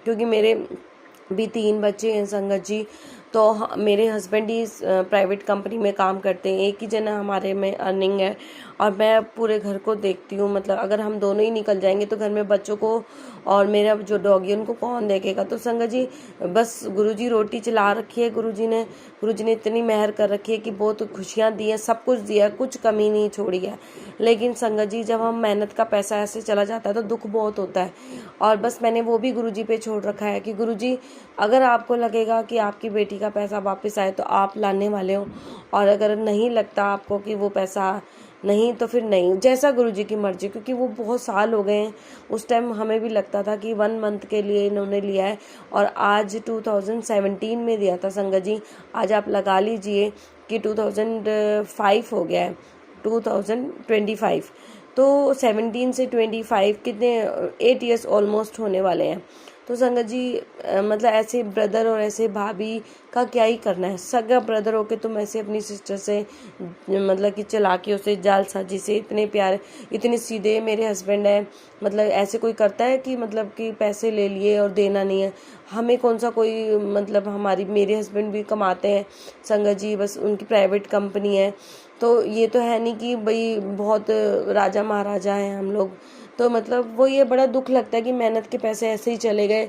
क्योंकि मेरे भी 3 बच्चे हैं संगत जी। तो मेरे हस्बैंड ही प्राइवेट कंपनी में काम करते हैं, एक ही जना हमारे में अर्निंग है, और मैं पूरे घर को देखती हूँ। मतलब अगर हम दोनों ही निकल जाएंगे तो घर में बच्चों को और मेरा जो डॉगी है उनको कौन देखेगा। तो संगत जी बस गुरुजी रोटी चला रखी है, गुरुजी ने इतनी मेहर कर रखी है कि बहुत खुशियाँ दी है, सब कुछ दिया है, कुछ कमी नहीं छोड़ी है। लेकिन संगत जी जब हम मेहनत का पैसा ऐसे चला जाता है तो दुख बहुत होता है। और बस मैंने वो भी गुरुजी पे छोड़ रखा है कि गुरुजी अगर आपको लगेगा कि आपकी बेटी का पैसा वापस आए तो आप लाने वाले हो, और अगर नहीं लगता आपको कि वो पैसा नहीं, तो फिर नहीं, जैसा गुरुजी की मर्जी। क्योंकि वो बहुत साल हो गए हैं, उस टाइम हमें भी लगता था कि 1 मंथ के लिए इन्होंने लिया है, और आज 2017 में दिया था संगत जी। आज आप लगा लीजिए कि 2005 हो गया है, 2025, तो 17 से 25 कितने 8 इयर्स ऑलमोस्ट होने वाले हैं। तो संगत जी मतलब ऐसे ब्रदर और ऐसे भाभी का क्या ही करना है। सगा ब्रदर होके तुम ऐसे अपनी सिस्टर से मतलब कि चालाकियों से, जालसाजी से, इतने प्यारे, इतने सीधे मेरे हस्बैंड है। मतलब ऐसे कोई करता है कि मतलब कि पैसे ले लिए और देना नहीं है। हमें कौन सा कोई मतलब, मेरे हस्बैंड भी कमाते हैं संगत जी, बस उनकी प्राइवेट कंपनी है। तो ये तो है नहीं कि भाई बहुत राजा महाराजा हैं हम लोग। तो मतलब वो ये बड़ा दुख लगता है कि मेहनत के पैसे ऐसे ही चले गए।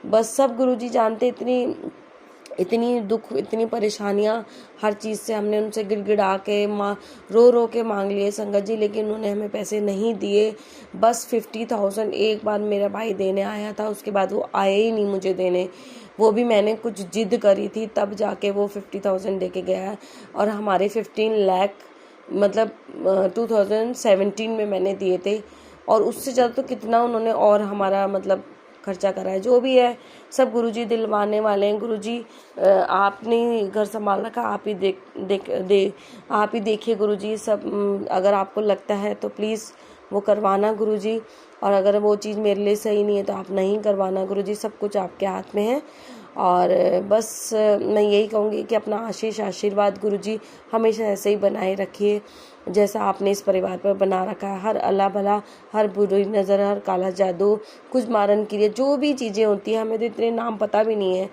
बस सब गुरुजी जानते, इतनी दुख, इतनी परेशानियां, हर चीज़ से हमने उनसे गिड़गिड़ा के रो के मांग लिए संगत जी, लेकिन उन्होंने हमें पैसे नहीं दिए। बस 50,000 एक बार मेरा भाई देने आया था, उसके बाद वो आए ही नहीं मुझे देने। वो भी मैंने कुछ जिद करी थी तब जाके वो 50,000 दे के गया है। और हमारे 15 लाख मतलब 2017 में मैंने दिए थे, और उससे ज़्यादा तो कितना उन्होंने और हमारा मतलब खर्चा करा है। जो भी है सब गुरुजी दिलवाने वाले हैं। गुरुजी आपने घर संभाल रखा, आप ही आप ही देखिए गुरुजी सब। अगर आपको लगता है तो प्लीज़ वो करवाना गुरुजी, और अगर वो चीज़ मेरे लिए सही नहीं है तो आप नहीं करवाना गुरुजी। सब कुछ आपके हाथ में है। और बस मैं यही कहूँगी कि अपना आशीर्वाद गुरुजी हमेशा ऐसे ही बनाए रखिए जैसा आपने इस परिवार पर बना रखा है। हर अला भला, हर बुरी नज़र, हर काला जादू, कुछ मारन क्रिया, जो भी चीज़ें होती हैं, हमें तो इतने नाम पता भी नहीं है,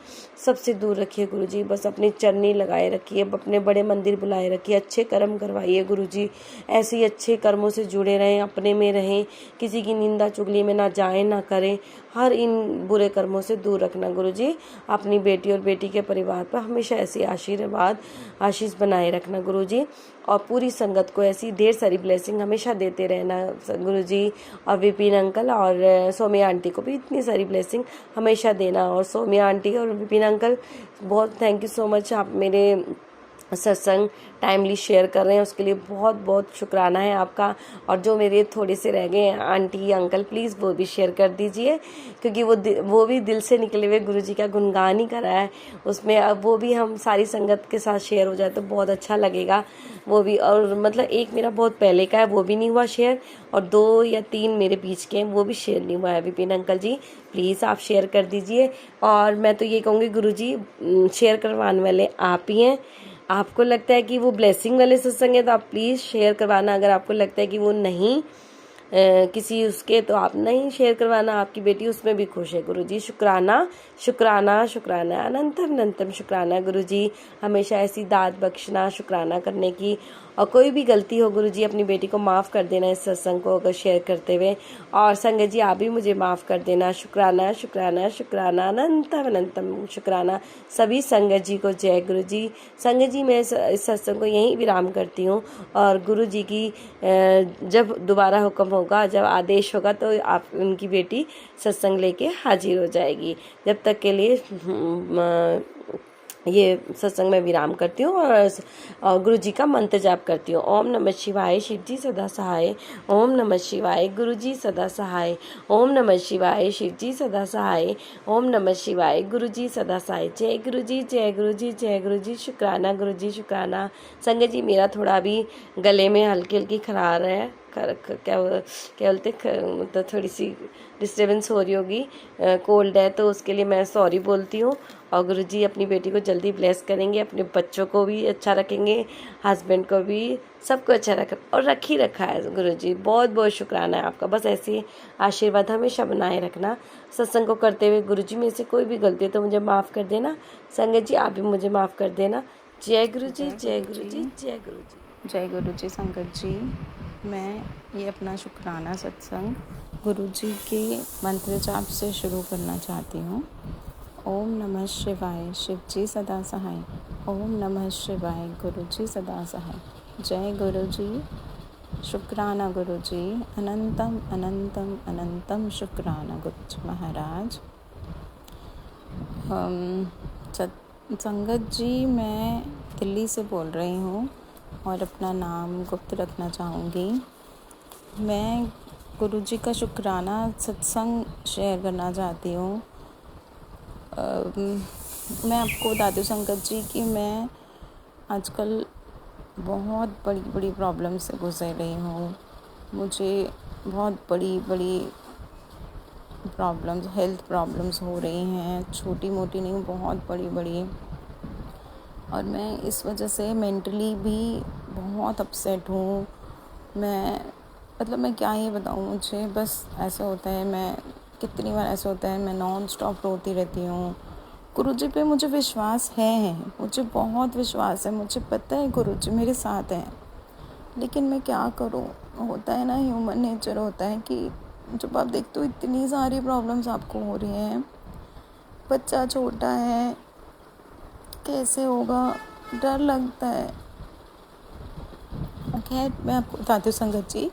सबसे दूर रखिए गुरुजी। बस अपनी चरनी लगाए रखिए, अपने बड़े मंदिर बुलाए रखिए, अच्छे कर्म करवाइए गुरुजी। ऐसे ही अच्छे कर्मों से जुड़े रहें, अपने में रहें, किसी की निंदा चुगली में ना जाएं ना करें। हर इन बुरे कर्मों से दूर रखना गुरुजी। अपनी बेटी और बेटी के परिवार पर हमेशा ऐसे आशीष बनाए रखना गुरुजी, और पूरी संगत को ऐसी ढेर सारी ब्लेसिंग हमेशा देते रहना गुरुजी। और विपिन अंकल और सौम्या आंटी को भी इतनी सारी ब्लेसिंग हमेशा देना। और सौम्या आंटी और विपिन अंकल, बहुत थैंक यू सो मच, आप मेरे सत्संग टाइमली शेयर कर रहे हैं, उसके लिए बहुत बहुत शुक्राना है आपका। और जो मेरे थोड़े से रह गए हैं आंटी अंकल, प्लीज़ वो भी शेयर कर दीजिए, क्योंकि वो भी दिल से निकले हुए गुरुजी का गुणगान ही करा है उसमें। अब वो भी हम सारी संगत के साथ शेयर हो जाए तो बहुत अच्छा लगेगा वो भी। और मतलब एक मेरा बहुत पहले का है, वो भी नहीं हुआ शेयर, और 2 या 3 मेरे बीच के हैं, वो भी शेयर नहीं हुआ है। विपिन अंकल जी प्लीज़ आप शेयर कर दीजिए। और मैं तो ये कहूँगी गुरुजी शेयर करवाने वाले आप ही हैं, आपको लगता है कि वो ब्लेसिंग वाले सत्संग है तो आप प्लीज़ शेयर करवाना। अगर आपको लगता है कि वो नहीं किसी उसके, तो आप नहीं शेयर करवाना। आपकी बेटी उसमें भी खुश है। गुरुजी शुक्राना शुक्राना शुक्राना, अनंतम अनंतम शुक्राना गुरुजी। हमेशा ऐसी दाद बख्शना, शुक्राना करने की। और कोई भी गलती हो गुरुजी अपनी बेटी को माफ़ कर देना इस सत्संग को अगर शेयर करते हुए। और संगत जी आप भी मुझे माफ़ कर देना। शुक्राना शुक्राना शुक्राना, अनंतम अनंतम शुक्राना सभी संगत जी को। जय गुरु जी। संगत जी मैं इस सत्संग को यहीं विराम करती हूँ। और गुरु जी की जब दोबारा हुक्म होगा, जब आदेश होगा, तो आप उनकी बेटी सत्संग लेके हाजिर हो जाएगी। जब तक के लिए ये सत्संग में विराम करती हूँ और गुरु जी का मंत्र जाप करती हूँ। ओम नमः शिवाय, शिव जी सदा सहाय। ओम नमः शिवाय, गुरु जी सदा सहाय। ओम नमः शिवाय, शिव जी सदा सहाय। ओम नमः शिवाय, गुरु जी सदा सहाय। जय गुरु जी, जय गुरु जी, जय गुरु जी। शुक्राना गुरु जी, शुक्राना। संगत जी मेरा थोड़ा अभी गले में हल्की हल्की खरार है, क्या बोलते, मतलब थोड़ी सी डिस्टर्बेंस हो रही होगी, कोल्ड है, तो उसके लिए मैं सॉरी बोलती हूँ। और गुरुजी अपनी बेटी को जल्दी ब्लेस करेंगे, अपने बच्चों को भी अच्छा रखेंगे, हस्बैंड को भी, सबको अच्छा रख और रख ही रखा है गुरुजी। बहुत बहुत शुक्राना है आपका। बस ऐसे आशीर्वाद हमेशा बनाए रखना सत्संग को करते हुए। गुरुजी में से कोई भी गलती है तो मुझे माफ़ कर देना। संगत जी आप भी मुझे माफ़ कर देना। जय गुरु जी, जय गुरु जी, जय गुरु जी। जय गुरु जी। संगत जी मैं ये अपना शुक्राना सत्संग गुरु जी के मंत्र जाप से शुरू करना चाहती हूँ। ओम नमः शिवाय, शिव जी सदा सहाय। ओम नमः शिवाय, गुरु जी सदा सहाय। जय गुरु जी। शुक्राना गुरु जी, अनंतम अनंतम अनंतम शुक्राना गुरु जी महाराज। संगत जी मैं दिल्ली से बोल रही हूँ और अपना नाम गुप्त रखना चाहूँगी। मैं गुरु जी का शुक्राना सत्संग शेयर करना चाहती हूँ। मैं आपको बता दूँ संगत जी कि मैं आजकल बहुत बड़ी बड़ी प्रॉब्लम से गुजर रही हूँ। मुझे बहुत बड़ी बड़ी प्रॉब्लम्स, हेल्थ प्रॉब्लम्स हो रही हैं, छोटी मोटी नहीं, बहुत बड़ी बड़ी। और मैं इस वजह से मेंटली भी बहुत अपसेट हूँ। मैं क्या ही बताऊँ, मुझे बस ऐसा होता है, मैं कितनी बार ऐसा होता है मैं नॉन स्टॉप रोती रहती हूँ। गुरुजी पे मुझे विश्वास है, मुझे बहुत विश्वास है, मुझे पता है गुरुजी मेरे साथ हैं, लेकिन मैं क्या करूँ। होता है ना, ह्यूमन नेचर होता है कि जब आप देखते हो इतनी सारी प्रॉब्लम्स आपको हो रही हैं, बच्चा छोटा है, कैसे होगा, डर लगता है। खैर मैं आपको बताती हूँ संगत जी,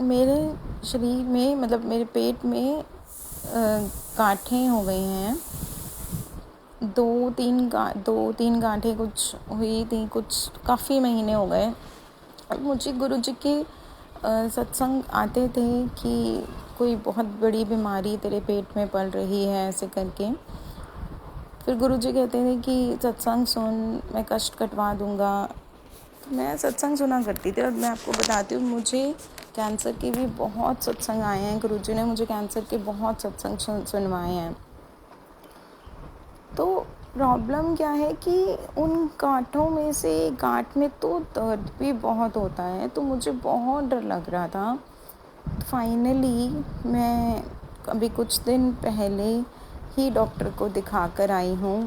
मेरे शरीर में, मतलब मेरे पेट में गांठें हो गई हैं। दो तीन गांठें कुछ हुई थी, कुछ काफ़ी महीने हो गए। और मुझे गुरुजी के सत्संग आते थे कि कोई बहुत बड़ी बीमारी तेरे पेट में पल रही है, ऐसे करके। फिर गुरुजी कहते थे कि सत्संग सुन, मैं कष्ट कटवा दूँगा। तो मैं सत्संग सुना करती थी। और मैं आपको बताती हूँ, मुझे कैंसर के भी बहुत सत्संग आए हैं। गुरुजी ने मुझे कैंसर के बहुत सत्संग सुनवाए हैं। तो प्रॉब्लम क्या है कि उन गांठों में से गांठ में तो दर्द भी बहुत होता है, तो मुझे बहुत डर लग रहा था। फाइनली मैं अभी कुछ दिन पहले ही डॉक्टर को दिखा कर आई हूँ।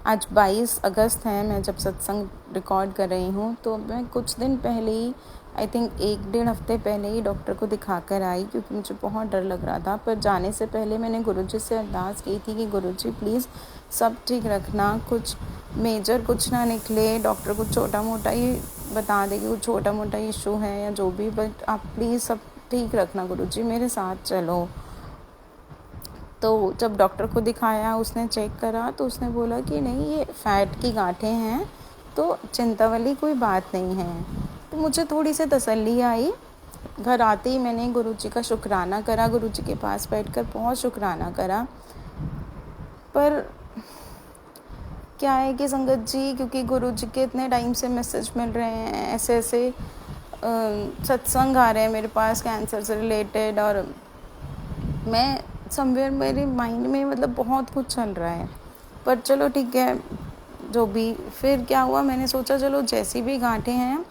आज 22 अगस्त है, मैं जब सत्संग रिकॉर्ड कर रही हूँ, तो मैं कुछ दिन पहले ही, आई थिंक 1-1.5 हफ्ते पहले ही डॉक्टर को दिखा कर आई, क्योंकि मुझे बहुत डर लग रहा था। पर जाने से पहले मैंने गुरुजी से अरदास की थी कि गुरुजी प्लीज़ सब ठीक रखना, कुछ मेजर कुछ ना निकले। डॉक्टर कुछ छोटा मोटा ही बता दे कि कुछ छोटा मोटा इशू है या जो भी, बट आप प्लीज़ सब ठीक रखना गुरुजी, मेरे साथ चलो। तो जब डॉक्टर को दिखाया, उसने चेक करा, तो उसने बोला कि नहीं, ये फैट की गांठें हैं, तो चिंता वाली कोई बात नहीं है। तो मुझे थोड़ी सी तसल्ली आई। घर आते ही मैंने गुरुजी का शुक्राना करा, गुरुजी के पास बैठकर बहुत शुक्राना करा। पर क्या है कि संगत जी, क्योंकि गुरुजी के इतने टाइम से मैसेज मिल रहे हैं, ऐसे ऐसे सत्संग आ रहे हैं मेरे पास कैंसर से रिलेटेड, और मैं समवेयर मेरे माइंड में मतलब बहुत कुछ चल रहा है। पर चलो ठीक है, जो भी। फिर क्या हुआ, मैंने सोचा चलो जैसी भी गांठें हैं,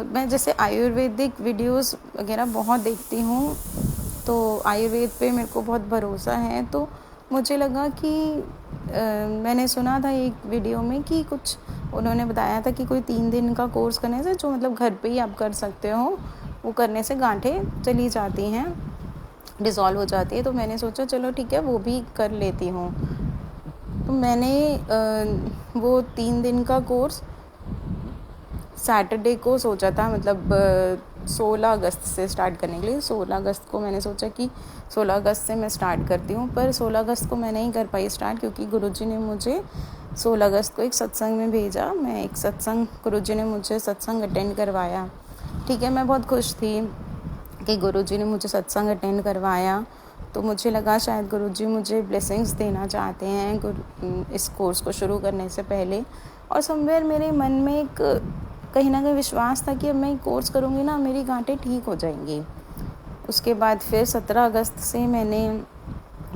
मैं जैसे आयुर्वेदिक वीडियोस वगैरह बहुत देखती हूँ, तो आयुर्वेद पे मेरे को बहुत भरोसा है। तो मुझे लगा कि मैंने सुना था एक वीडियो में कि कुछ उन्होंने बताया था कि कोई 3 दिन का कोर्स करने से, जो मतलब घर पे ही आप कर सकते हो, वो करने से गांठें चली जाती हैं, डिज़ोल्व हो जाती है। तो मैंने सोचा चलो ठीक है, वो भी कर लेती हूँ। तो मैंने वो 3 दिन का कोर्स सैटरडे को सोचा था, मतलब 16 अगस्त से स्टार्ट करने के लिए। 16 अगस्त को मैंने सोचा कि 16 अगस्त से मैं स्टार्ट करती हूँ, पर 16 अगस्त को मैं नहीं कर पाई स्टार्ट, क्योंकि गुरुजी ने मुझे 16 अगस्त को एक सत्संग में भेजा। मैं एक सत्संग, गुरुजी ने मुझे सत्संग अटेंड करवाया। ठीक है, मैं बहुत खुश थी कि गुरुजी ने मुझे सत्संग अटेंड करवाया। तो मुझे लगा शायद गुरुजी मुझे ब्लेसिंग्स देना चाहते हैं इस कोर्स को शुरू करने से पहले। और समवेयर मेरे मन में एक कहीं ना कहीं विश्वास था कि अब मैं कोर्स करूँगी ना, मेरी गांठें ठीक हो जाएंगी। उसके बाद फिर 17 अगस्त से मैंने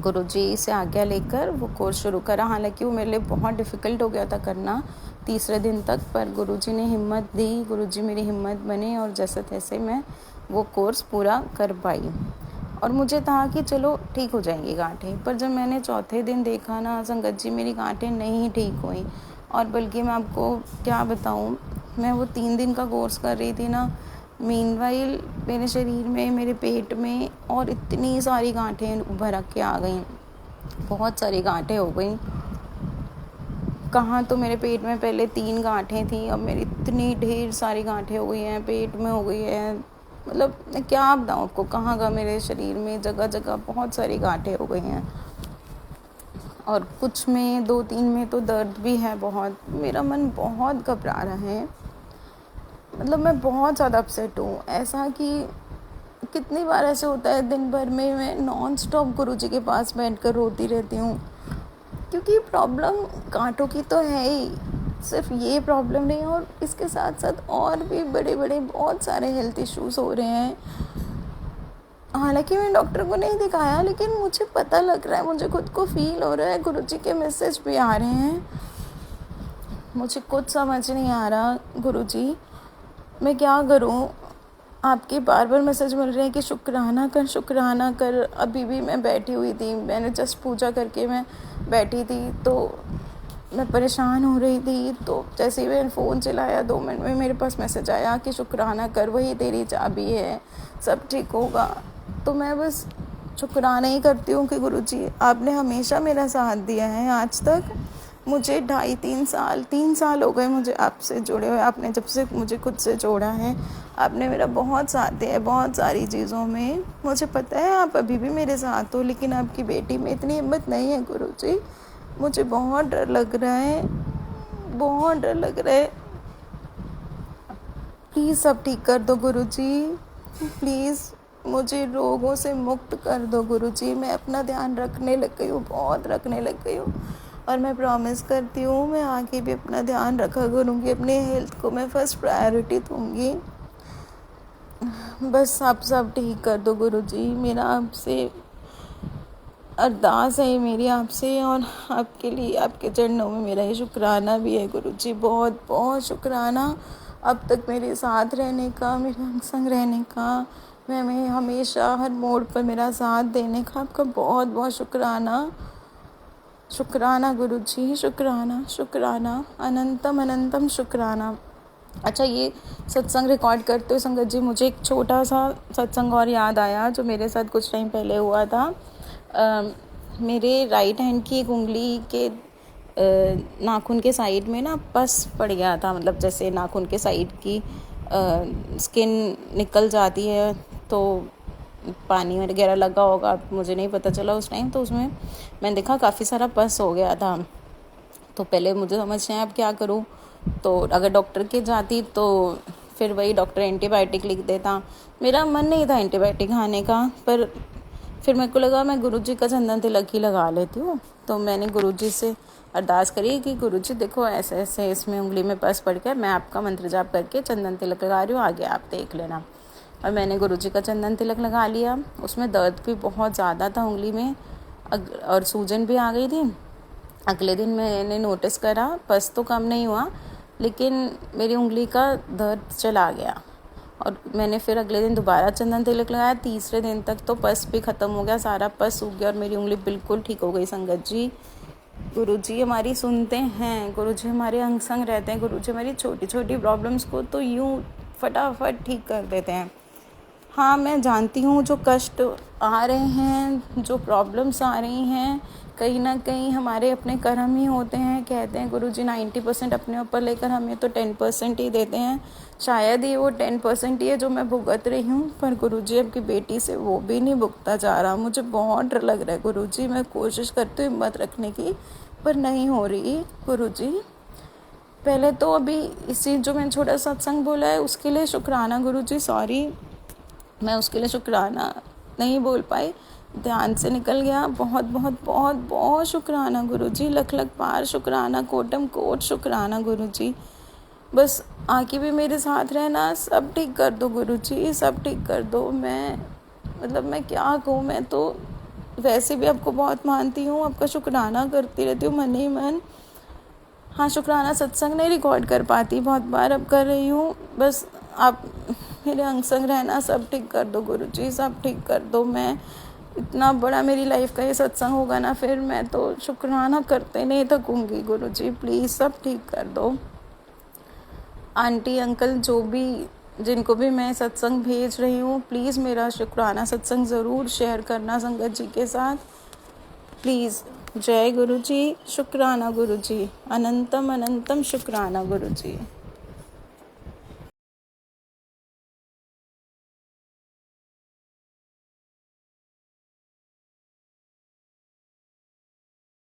गुरुजी से आज्ञा लेकर वो कोर्स शुरू करा। हालांकि वो मेरे लिए बहुत डिफ़िकल्ट हो गया था करना तीसरे दिन तक, पर गुरुजी ने हिम्मत दी, गुरुजी मेरी हिम्मत बने, और जैसे तैसे मैं वो कोर्स पूरा कर पाई। और मुझे था कि चलो ठीक हो जाएंगी गांठें, पर जब मैंने चौथे दिन देखा ना संगत जी, मेरी गांठें नहीं ठीक हुई। और बल्कि मैं आपको क्या बताऊँ, मैं वो 3 दिन का कोर्स कर रही थी ना, मीनवाइल मेरे शरीर में, मेरे पेट में और इतनी सारी गांठें उभर के आ गई, बहुत सारी गांठें हो गई। कहाँ तो मेरे पेट में पहले 3 गांठें थी, अब मेरी इतनी ढेर सारी गांठें हो गई हैं, पेट में हो गई है। मतलब मैं क्या बताऊँ आपको, कहाँ का मेरे शरीर में जगह जगह बहुत सारी गांठें हो गई हैं। और कुछ में 2-3 में तो दर्द भी है बहुत। मेरा मन बहुत घबरा रहा है, मतलब मैं बहुत ज़्यादा अपसेट हूँ। ऐसा कि कितनी बार ऐसे होता है, दिन भर में मैं नॉन स्टॉप गुरुजी के पास बैठकर रोती रहती हूँ, क्योंकि प्रॉब्लम गांठों की तो है ही, सिर्फ ये प्रॉब्लम नहीं, और इसके साथ साथ और भी बड़े बड़े बहुत सारे हेल्थ इश्यूज हो रहे हैं। हालांकि मैं डॉक्टर को नहीं दिखाया, लेकिन मुझे पता लग रहा है, मुझे खुद को फील हो रहा है, गुरुजी के मैसेज भी आ रहे हैं। मुझे कुछ समझ नहीं आ रहा गुरुजी, मैं क्या करूं। आपके बार बार मैसेज मिल रहे हैं कि शुक्राना कर, शुक्राना कर। अभी भी मैं बैठी हुई थी, मैंने जस्ट पूजा करके मैं बैठी थी, तो मैं परेशान हो रही थी। तो जैसे ही मैंने फ़ोन चलाया 2 मिनट में मेरे पास मैसेज आया कि शुक्राना कर, वही तेरी चाबी है, सब ठीक होगा। तो मैं बस शुक्राना ही करती हूँ कि गुरुजी आपने हमेशा मेरा साथ दिया है आज तक। मुझे 3 साल हो गए मुझे आपसे जुड़े हुए। आपने जब से मुझे खुद से जोड़ा है, आपने मेरा बहुत साथ दिया है बहुत सारी चीज़ों में। मुझे पता है आप अभी भी मेरे साथ हो, लेकिन आपकी बेटी में इतनी हिम्मत नहीं है गुरुजी। मुझे बहुत डर लग रहा है, बहुत डर लग रहा है। प्लीज़ सब ठीक कर दो गुरुजी, प्लीज़ मुझे रोगों से मुक्त कर दो गुरुजी। मैं अपना ध्यान रखने लग गई हूँ, बहुत रखने लग गई हूँ, और मैं प्रॉमिस करती हूँ मैं आगे भी अपना ध्यान रखा करूँगी, अपने हेल्थ को मैं फर्स्ट प्रायोरिटी दूँगी। बस आप सब ठीक कर दो गुरुजी, मेरा आपसे अरदास है मेरी आपसे, और आपके लिए आपके चरणों में मेरा ये शुक्राना भी है गुरुजी, बहुत बहुत शुक्राना अब तक मेरे साथ रहने का, मेरे संग रहने का, मैं हमेशा हर मोड़ पर मेरा साथ देने का। आपका बहुत बहुत शुक्राना, शुक्राना गुरुजी, शुक्राना शुक्राना, अनंतम अनंतम शुक्राना। अच्छा, ये सत्संग रिकॉर्ड करते हुए संगत जी मुझे एक छोटा सा सत्संग और याद आया, जो मेरे साथ कुछ टाइम पहले हुआ था। मेरे राइट हैंड की एक उंगली के नाखून के साइड में ना पस पड़ गया था, मतलब जैसे नाखून के साइड की स्किन निकल जाती है, तो पानी वगैरह लगा होगा, मुझे नहीं पता चला उस टाइम। तो उसमें मैंने देखा काफ़ी सारा पस हो गया था। तो पहले मुझे समझ नहीं आया अब क्या करूँ। तो अगर डॉक्टर के जाती तो फिर वही डॉक्टर एंटीबायोटिक लिख देता। मेरा मन नहीं था एंटीबायोटिक खाने का, पर फिर मेरे को लगा मैं गुरुजी का चंदन तिलक ही लगा लेती हूँ। तो मैंने गुरुजी से अरदास करी कि गुरुजी देखो ऐसे ऐसे इसमें उंगली में पस पड़ गया, मैं आपका मंत्र जाप करके चंदन तिलक लगा रही हूँ, आगे आप देख लेना। और मैंने गुरुजी का चंदन तिलक लगा लिया। उसमें दर्द भी बहुत ज़्यादा था उंगली में, और सूजन भी आ गई थी। अगले दिन मैंने नोटिस करा पस तो कम नहीं हुआ, लेकिन मेरी उंगली का दर्द चला गया। और मैंने फिर अगले दिन दोबारा चंदन तिलक लगाया। तीसरे दिन तक तो पस भी ख़त्म हो गया, सारा पस सूख गया और मेरी उंगली बिल्कुल ठीक हो गई। संगत जी, गुरुजी हमारी सुनते हैं, गुरुजी हमारे अंग संग रहते हैं, गुरुजी हमारी छोटी छोटी प्रॉब्लम्स को तो यूँ फटाफट ठीक कर देते हैं। हाँ, मैं जानती हूँ जो कष्ट आ रहे हैं, जो प्रॉब्लम्स आ रही हैं, कहीं ना कहीं हमारे अपने कर्म ही होते हैं। कहते हैं गुरुजी 90% अपने ऊपर लेकर हमें तो 10% ही देते हैं। शायद ही वो 10% ही है जो मैं भुगत रही हूँ, पर गुरुजी अब की बेटी से वो भी नहीं भुगता जा रहा। मुझे बहुत डर लग रहा है गुरुजी। मैं कोशिश करती हूँ हिम्मत रखने की, पर नहीं हो रही गुरुजी। पहले तो अभी इसी जो मैंने छोटा सत्संग बोला है उसके लिए शुक्राना गुरुजी, सॉरी मैं उसके लिए शुक्राना नहीं बोल पाई, ध्यान से निकल गया। बहुत बहुत बहुत बहुत शुक्राना गुरुजी, लख लख पार शुक्राना, कोटम कोट शुक्राना गुरुजी। बस आके भी मेरे साथ रहना, सब ठीक कर दो गुरुजी, सब ठीक कर दो। मैं क्या कहूँ, मैं तो वैसे भी आपको बहुत मानती हूँ, आपका शुक्राना करती रहती हूँ मन ही मन। हाँ, शुक्राना सत्संग नहीं रिकॉर्ड कर पाती, बहुत बार अब कर रही हूँ। बस आप मेरे अंग संग रहना, सब ठीक कर दो गुरुजी, सब ठीक कर दो। मैं इतना बड़ा मेरी लाइफ का ये सत्संग होगा ना, फिर मैं तो शुक्राना करते नहीं थकूँगी गुरुजी, प्लीज़ सब ठीक कर दो। आंटी अंकल जो भी जिनको भी मैं सत्संग भेज रही हूँ, प्लीज़ मेरा शुक्राना सत्संग ज़रूर शेयर करना संगत जी के साथ, प्लीज़। जय गुरुजी, शुक्राना गुरुजी, अनंतम अनंतम शुक्राना गुरुजी।